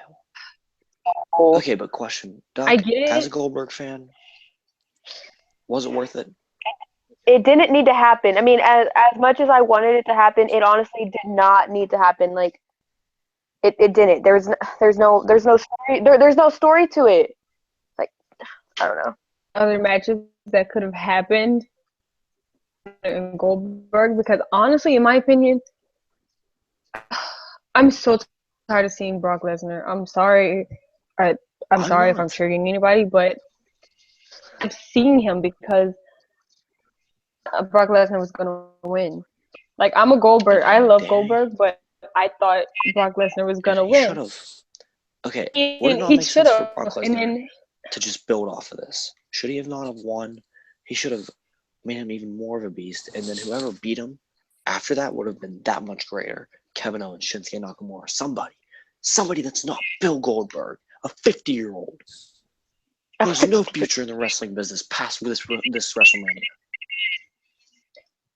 B: Okay, but question, Doug,
C: I get
B: as
C: it.
B: a Goldberg fan, was it worth it?
E: It didn't need to happen. I mean, as much as I wanted it to happen, it honestly did not need to happen. Like, it didn't. There's no story. There's no story to it. Like, I don't know.
C: Other matches that could have happened in Goldberg, because honestly, in my opinion, I'm so tired of seeing Brock Lesnar. I'm sorry. I'm sorry if I'm triggering anybody, but I'm seeing him because Brock Lesnar was going to win. Like, I'm a Goldberg. I love Goldberg, but I thought Brock Lesnar was going to win.
B: Should have. Okay, would it not
C: He
B: make sense
C: should
B: for
C: have.
B: Brock
C: And
B: Lesnar
C: then
B: to just build off of this? Should he have not have won? He should have made him even more of a beast, and then whoever beat him after that would have been that much greater. Kevin Owens, Shinsuke Nakamura, somebody that's not Bill Goldberg, a 50-year-old who has no future in the wrestling business past this WrestleMania.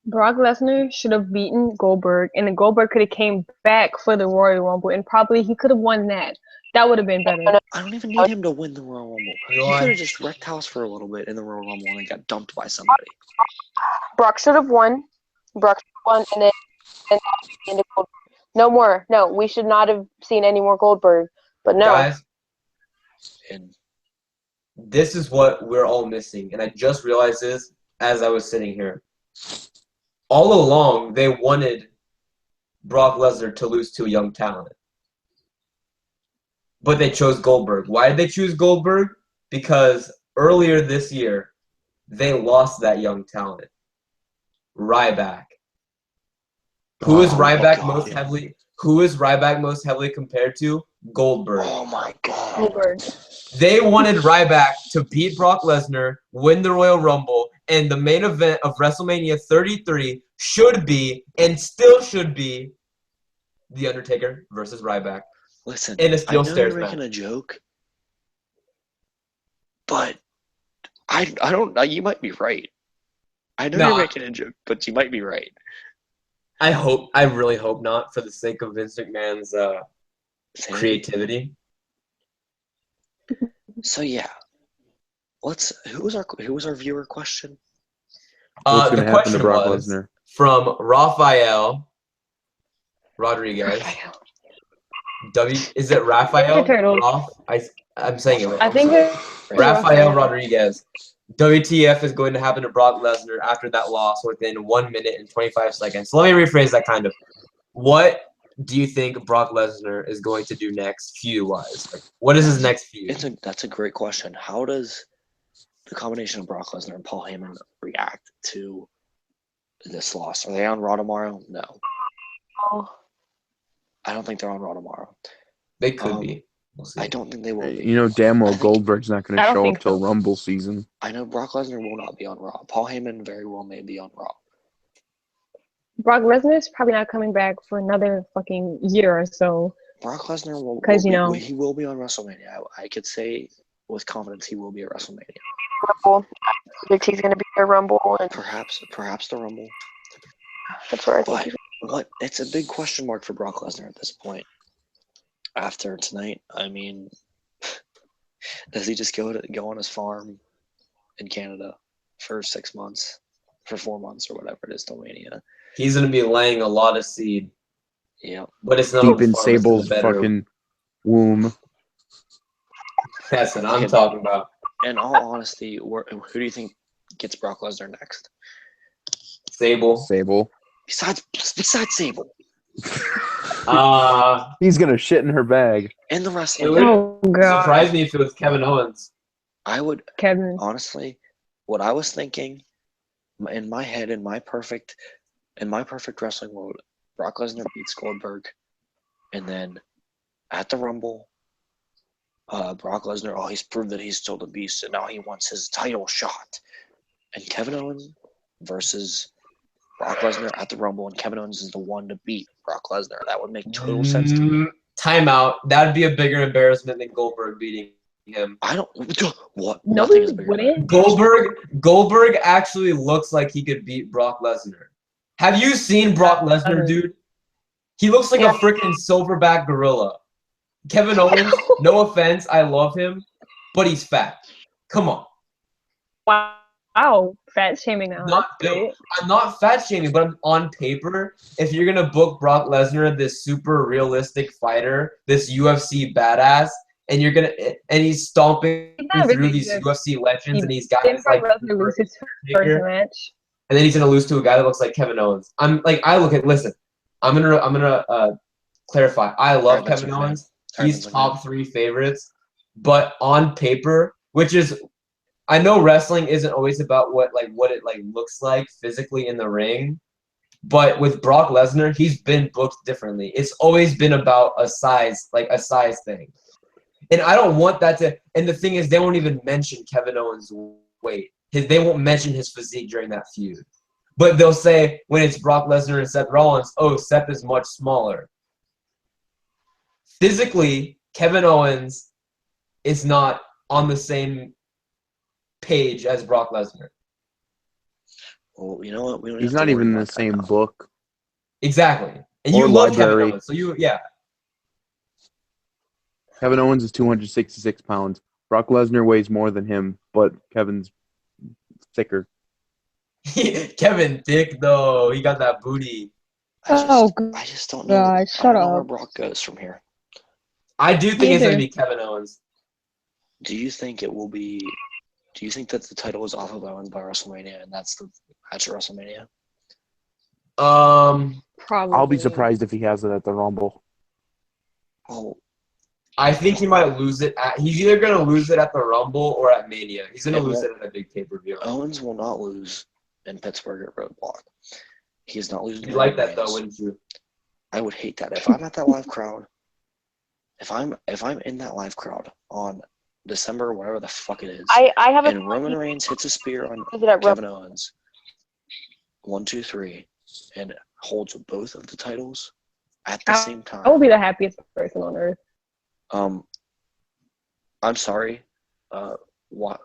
C: Brock Lesnar should have beaten Goldberg, and then Goldberg could have came back for the Royal Rumble, and probably he could have won that. That would have been better.
B: I don't even need him to win the Royal Rumble. He
A: You know
B: could
A: what?
B: have just wrecked house for a little bit in the Royal Rumble and then got dumped by somebody.
E: Brock should have won. And then the end of Goldberg. No more. No, we should not have seen any more Goldberg. But no.
A: Guys,
B: And
A: this is what we're all missing, and I just realized this as I was sitting here. All along, they wanted Brock Lesnar to lose to a young talent. But they chose Goldberg. Why did they choose Goldberg? Because earlier this year, they lost that young talent. Ryback. Who is Ryback most heavily compared to? Goldberg.
B: oh my god.
C: Goldberg.
A: They wanted Ryback to beat Brock Lesnar, win the Royal Rumble, and the main event of WrestleMania 33 should be, and still should be, The Undertaker versus Ryback.
B: Listen,
A: In a
B: I
A: steel
B: know
A: stairs
B: you're
A: match.
B: making a joke, but I don't know. You might be right. I know
A: No,
B: you're making a joke, but you might be right.
A: I really hope not, for the sake of Vince McMahon's
B: Sanity.
A: creativity.
B: So yeah, who was our viewer question?
D: What's going
A: The
D: to happen to
A: question
D: Brock
A: was
D: Lesnar?
A: from Rafael Rodriguez. Is it Rafael?
C: Ninja Turtles.
A: I'm saying it right.
C: I think it's
A: Rafael Rodriguez. WTF is going to happen to Brock Lesnar after that loss within 1 minute and 25 seconds. So let me rephrase that kind of. What do you think Brock Lesnar is going to do next, feud-wise? Like, what is his next feud?
B: That's a great question. How does the combination of Brock Lesnar and Paul Heyman react to this loss? Are they on Raw tomorrow? No. I don't think they're on Raw tomorrow.
A: They could be. We'll see.
B: I don't think they will be.
D: You know damn well Goldberg's not going
C: I
D: to
C: don't
D: show
C: think
D: up till
C: so.
D: Rumble season.
B: I know Brock Lesnar will not be on Raw. Paul Heyman very well may be on Raw.
C: Brock Lesnar is probably not coming back for another fucking year or so.
B: Brock Lesnar will
C: 'Cause, you know-
B: he will be on WrestleMania. I could say with confidence he will be at WrestleMania.
E: Rumble. I think he's going to be their Rumble. And
B: Perhaps the Rumble.
E: that's where I think
B: But
E: he's
B: it's a big question mark for Brock Lesnar at this point. After tonight, I mean, Does he just go on his farm in Canada for 6 months, for 4 months or whatever it is till Mania?
A: He's gonna be laying a lot of seed,
B: Yeah.
A: but it's not
D: Deep
A: on
D: in
A: the farm, it's in the
D: Sable's
A: bedroom.
D: fucking womb.
A: That's what I'm
B: Okay.
A: talking about.
B: In all honesty, who do you think gets Brock Lesnar next?
A: Sable.
B: Besides Sable.
D: He's gonna shit in her bag.
B: In the
A: It
B: wrestling.
A: would
C: Oh god,
A: surprise me if it was Kevin Owens.
B: I would
C: Kevin.
B: honestly, what I was thinking in my head, in my perfect wrestling world, Brock Lesnar beats Goldberg, and then at the Rumble, Brock Lesnar, he's proved that he's still the beast, and now he wants his title shot. And Kevin Owens versus Brock Lesnar at the Rumble, and Kevin Owens is the one to beat Brock Lesnar. That would make total sense to me.
A: Timeout. That would be a bigger embarrassment than Goldberg beating him.
B: I don't. What?
C: No,
B: Nothing
C: he
B: is bigger than
C: wouldn't.
A: Goldberg actually looks like he could beat Brock Lesnar. Have you seen Brock Lesnar, dude? He looks like a freaking silverback gorilla. Kevin Owens, no offense, I love him, but he's fat. Come on.
C: Wow, fat shaming now.
A: Not
C: That's great.
A: I'm not fat shaming, but on paper, if you're gonna book Brock Lesnar, this super realistic fighter, this UFC badass, and he's stomping
C: He's not
A: through
C: really
A: these
C: good.
A: UFC legends, and he's got
C: Didn't
A: this like
C: Brock Lesnar lose his first match?
A: and then he's gonna lose to a guy that looks like Kevin Owens. Listen, I'm gonna clarify. I love Kevin Owens. He's top 3 favorites, but on paper, which is, I know wrestling isn't always about what it looks like physically in the ring, but with Brock Lesnar, he's been booked differently. It's always been about a size thing, and I don't want that to. And the thing is, they won't even mention Kevin Owens' weight. They won't mention his physique during that feud, but they'll say when it's Brock Lesnar and Seth Rollins, oh, Seth is much smaller. Physically, Kevin Owens is not on the same page as Brock Lesnar.
B: Well, you know what? We don't
D: He's
B: have to
D: not even
B: worry
D: in the
B: about that
D: same
B: now.
D: book.
A: Exactly. And
D: Or
A: you love
D: library.
A: Kevin Owens, so yeah.
D: Kevin Owens is 266 pounds. Brock Lesnar weighs more than him, but Kevin's thicker.
A: Kevin thick though. He got that booty.
B: I just don't know.
C: God,
B: I
C: shut
B: don't know where
C: up.
B: Brock goes from here.
A: I do think
C: Me
A: it's gonna
C: too.
A: be Kevin Owens.
B: Do you think it will be? Do you think that the title is off of Owens by WrestleMania, and that's the match at WrestleMania?
C: Probably.
D: I'll be surprised if he has it at the Rumble.
B: Oh,
A: I think he might lose it he's either gonna lose it at the Rumble or at Mania. He's gonna lose it at a big pay-per-view.
B: Owens will not lose in Pittsburgh at Roadblock. He is not losing.
A: You'd like that though, wouldn't you?
B: I would hate that if I'm at that live crowd. If I'm in that live crowd on December, whatever the fuck it is,
E: I have a
B: and Roman Reigns hits a spear on
E: Is it at
B: Kevin Owens, 1, 2, 3, and holds both of the titles at the same time.
C: I will be the happiest person on earth.
B: I'm sorry,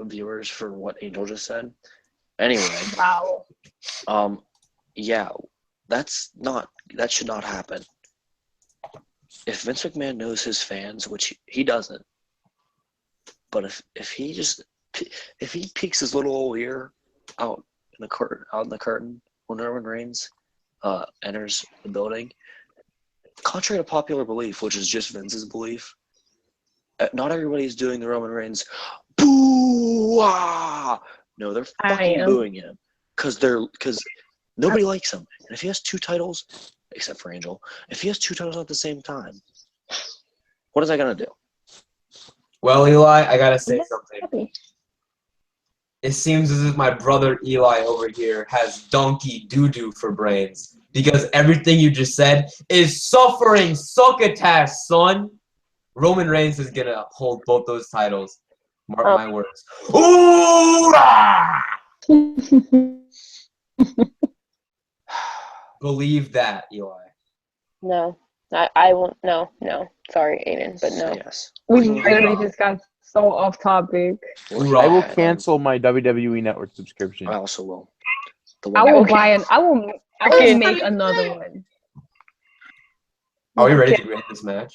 B: viewers, for what Angel just said. Anyway,
C: Wow.
B: yeah, that should not happen. If Vince McMahon knows his fans, which he doesn't, but if he peeks his little old ear out in the curtain when Roman Reigns enters the building, contrary to popular belief, which is just Vince's belief, not everybody's doing the Roman Reigns boo ah. No, they're fucking booing him because nobody likes him. And if he has 2 titles, except for Angel, if he has 2 titles at the same time, what is that gonna do?
A: Well, Eli, I gotta say something.
C: Happy.
A: It seems as if my brother Eli over here has donkey doo-doo for brains, because everything you just said is suffering succotash, son. Roman Reigns is gonna hold both those titles. Mark my words. Hoorah! Believe that, Eli.
E: No, I won't. No. Sorry, Aiden, but no.
B: Yes.
C: We literally just got so off topic.
D: I will cancel my WWE Network subscription.
B: I also will.
C: I will make another one.
A: Are we ready to grade this match?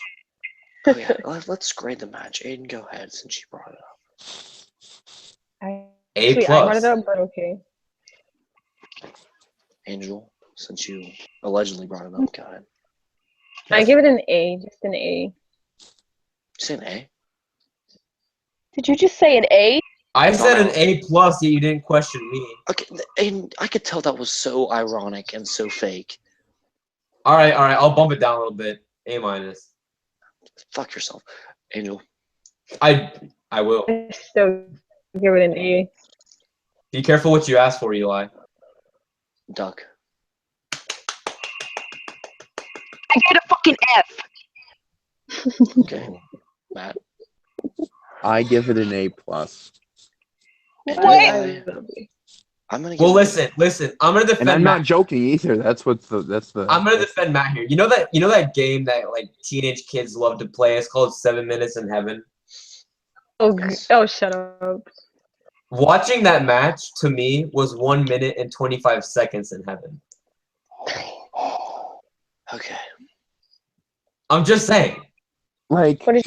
B: Oh yeah, let's grade the match. Aiden, go ahead since you brought it up.
C: Actually, I brought it up, but okay.
B: Angel, since you allegedly brought it up, go ahead.
C: I give it an A, just an A.
B: You say an A?
E: Did you just say an A?
A: I said
B: No.
A: an A+, yet you didn't question me.
B: Okay, Aiden, I could tell that was so ironic and so fake.
A: All right, I'll bump it down a little bit. A-.
B: Fuck yourself, Angel.
A: I will.
C: I still give it an A.
A: Be careful what you ask for, Eli.
B: Duck.
E: I give it a fucking F.
B: Okay, Matt.
D: I give it an A+.
B: And
E: What?
B: I'm gonna.
A: Well, listen. I'm gonna defend.
D: And I'm not
A: Matt.
D: joking either. That's the.
A: I'm gonna defend Matt here. You know that game that like teenage kids love to play. It's called 7 Minutes in Heaven.
C: Oh, shut up.
A: Watching that match to me was 1 minute and 25 seconds in heaven.
B: Okay.
A: I'm just saying.
D: Like,
C: What is-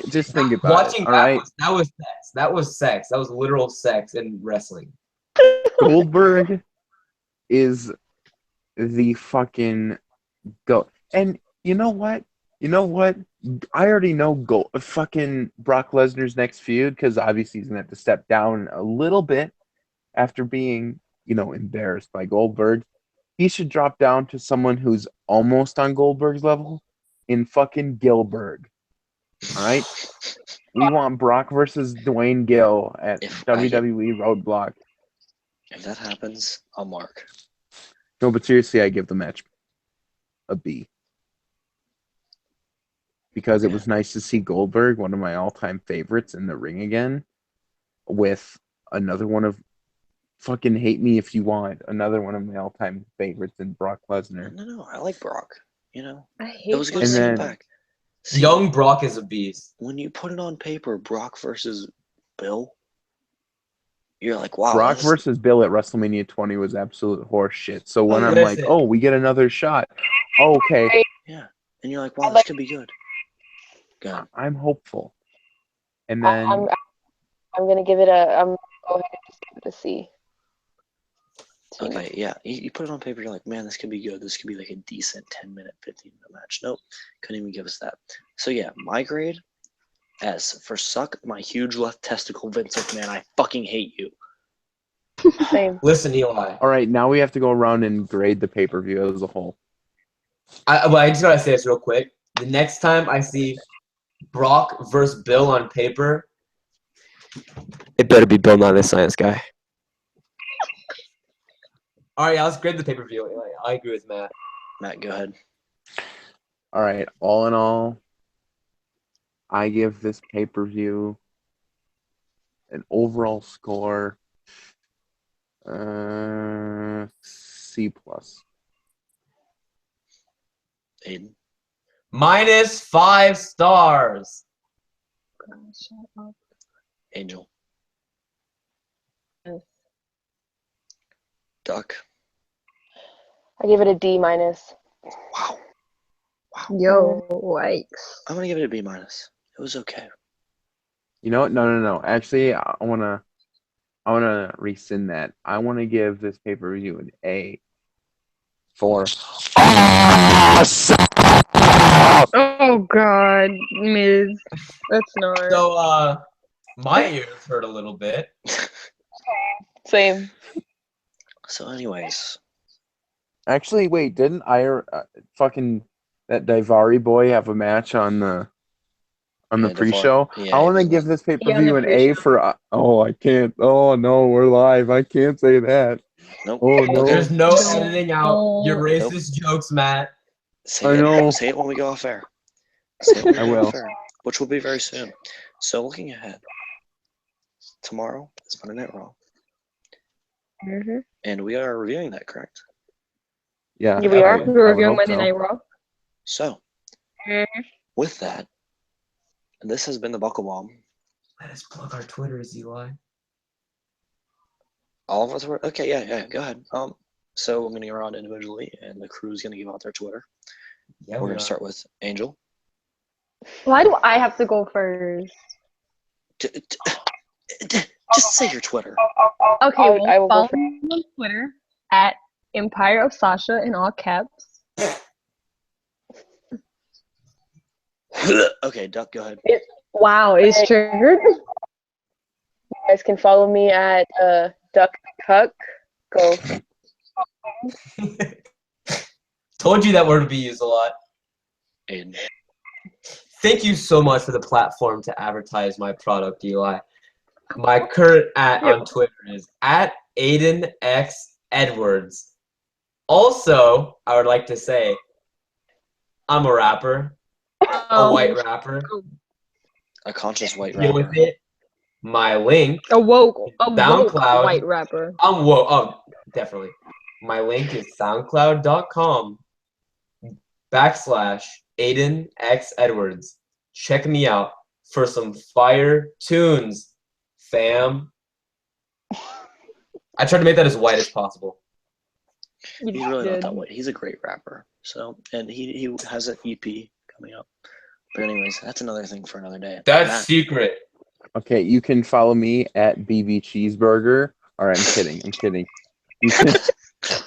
D: just think about
A: Watching
D: it. All right,
A: that was sex. That was sex. That was literal sex in wrestling.
D: Goldberg is the fucking go. And you know what? I already know fucking Brock Lesnar's next feud because obviously he's gonna have to step down a little bit after being, embarrassed by Goldberg. He should drop down to someone who's almost on Goldberg's level in fucking Gilbert. All right, we want Brock versus Dwayne Gill at WWE Roadblock.
B: If that happens, I'll mark.
D: No, but seriously, I give the match a B. Because it was nice to see Goldberg, one of my all-time favorites, in the ring again, with another one of fucking hate me if you want, another one of my all-time favorites in Brock Lesnar.
B: No, I like Brock.
C: I hate
B: It was good to
D: And
B: see him
D: then-
B: back. See,
A: Young Brock is a beast.
B: when you put it on paper, Brock versus Bill, you're like, wow.
D: Brock
B: this-
D: versus Bill at WrestleMania 20 was absolute horse shit. So when I'm like,
A: listen.
D: oh, we get another shot. Oh, okay,
B: Yeah, and you're like, wow, this could be good. Good.
D: I'm hopeful. And then
E: I'm gonna give it a. I'm go ahead and just give it a C.
B: Okay, yeah. You put it on paper, you're like, man, this could be good. This could be like a decent 10-minute, 15-minute match. Nope, couldn't even give us that. So yeah, my grade, S for suck my huge left testicle, Vince McMahon. I fucking hate you.
E: Same.
A: Listen, Eli.
D: all right, now we have to go around and grade the pay-per-view as a whole.
A: I just gotta say this real quick. The next time I see Brock versus Bill on paper,
F: It better be Bill, not this science guy.
A: all right, let's grade the pay-per-view. I agree with Matt.
B: Matt, go ahead.
D: All right, all in all, I give this pay-per-view an overall score C+.
B: Aiden.
A: -5 stars.
B: Angel.
C: Yes.
B: Duck.
E: I give it a D minus.
B: Wow.
C: Yo, yikes.
B: I'm gonna give it a B minus. It was okay.
D: You know what? No. Actually, I wanna rescind that. I wanna give this pay-per-view an A for
C: Oh God, Miz. That's not.
A: So, my ears hurt a little bit.
E: Same.
B: So, anyways,
D: Actually, wait, didn't fucking that Daivari boy have a match on the
B: Yeah,
D: pre-show?
B: yeah,
D: I
B: he
D: want to
B: was
D: give
B: on-
D: this
C: Yeah,
D: pay-per-view
C: on
D: an
C: the
D: A
C: pre-show.
D: for. Oh, I can't. Oh no, we're live. I can't say that.
B: nope.
D: Oh no.
A: There's no
C: No.
A: editing out your racist jokes, Matt.
B: Say
D: I know.
B: Say it when we go off air. Say it when we
D: I
B: go
D: will.
B: off air, which will be very soon. So, looking ahead, tomorrow is Monday Night Raw,
C: Mm-hmm.
B: and we are reviewing that, correct?
D: Yeah.
E: Here we are.
D: I
C: We're
D: would
C: reviewing
D: hope
C: Monday
D: so.
C: Night Raw.
B: So, with that, this has been the Buckle Bomb.
A: Let us plug our Twitters, Eli.
B: All of us were okay. Yeah. Go ahead. So I'm gonna go around individually, and the crew's gonna give out their Twitter.
A: Yeah,
B: We're
A: we
B: gonna
A: are.
B: start with Angel.
C: Why do I have to go first?
B: Just say your Twitter.
C: Okay,
E: I
C: well,
E: will go
C: follow
E: first.
C: me on Twitter at Empire of Sasha in all caps.
B: Okay, Duck, go ahead.
C: Wow, it's triggered.
E: You guys can follow me at Duck Cuck. Go.
A: Told you that word would be used a lot.
B: Aiden.
A: Thank you so much for the platform to advertise my product, Eli. My current on Twitter is at Aiden X Edwards. Also, I would like to say, I'm a rapper, a white rapper.
B: A conscious white
A: Deal
B: rapper.
A: with it. My link,
C: A woke
A: SoundCloud.
C: white rapper.
A: I'm woke. Oh, definitely. My link is soundcloud.com/Aiden X Edwards. Check me out for some fire tunes, fam. I tried to make that as white as possible.
B: He's really not that white. He's a great rapper. So, and he has an EP coming up. But anyways, that's another thing for another day.
A: That's
B: Matt.
A: secret.
D: Okay, you can follow me at BB Cheeseburger. Or I'm kidding. I'm kidding. You can,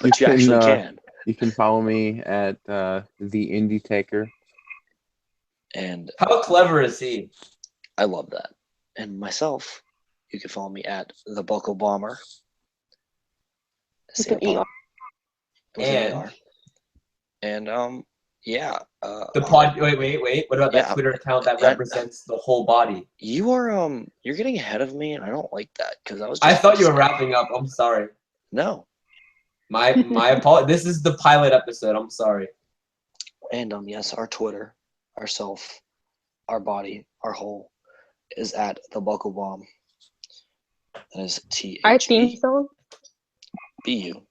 B: But you actually can.
D: You can follow me at the Indie Taker.
B: And
A: How clever is he?
B: I love that. And myself, you can follow me at the Buckle Bomber.
E: With an ER.
B: With an AR. And yeah.
A: Wait. What about that Twitter account that represents the whole body?
B: You are you're getting ahead of me, and I don't like that because I was.
A: I thought you were wrapping up. I'm sorry.
B: No.
A: My apology. This is the pilot episode. I'm sorry.
B: And yes, our Twitter, ourself, our body, our whole, is at the Buckle Bomb. That is
C: Our theme song.
B: BUCKLEBOMB.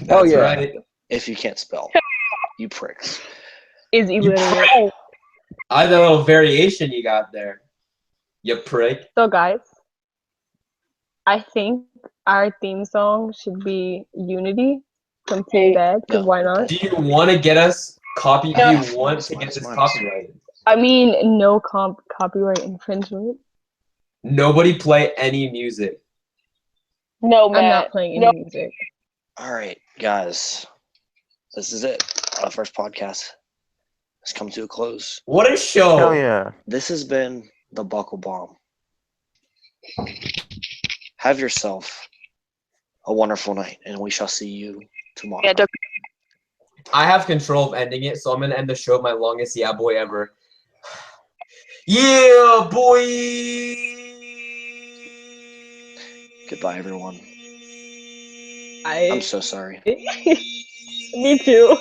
A: That's right.
B: If you can't spell, you pricks.
C: Is illiterate.
A: I the little variation you got there. You prick.
C: So guys, I think our theme song should be Unity from Team Bad, because why not?
A: Do you want to get us copy? Do you want to get this copyrighted?
C: I mean, no copyright infringement.
A: Nobody play any music.
E: No, Matt.
C: I'm not playing any music.
B: All right, guys. This is it. Our first podcast has come to a close.
A: What a show.
D: Hell yeah.
B: This has been the Buckle Bomb. Have yourself a wonderful night, and we shall see you tomorrow.
E: Yeah,
A: I have control of ending it, so I'm going to end the show with my longest yeah boy ever. Yeah, boy!
B: Goodbye, everyone.
C: I'm
B: so sorry.
C: Me too.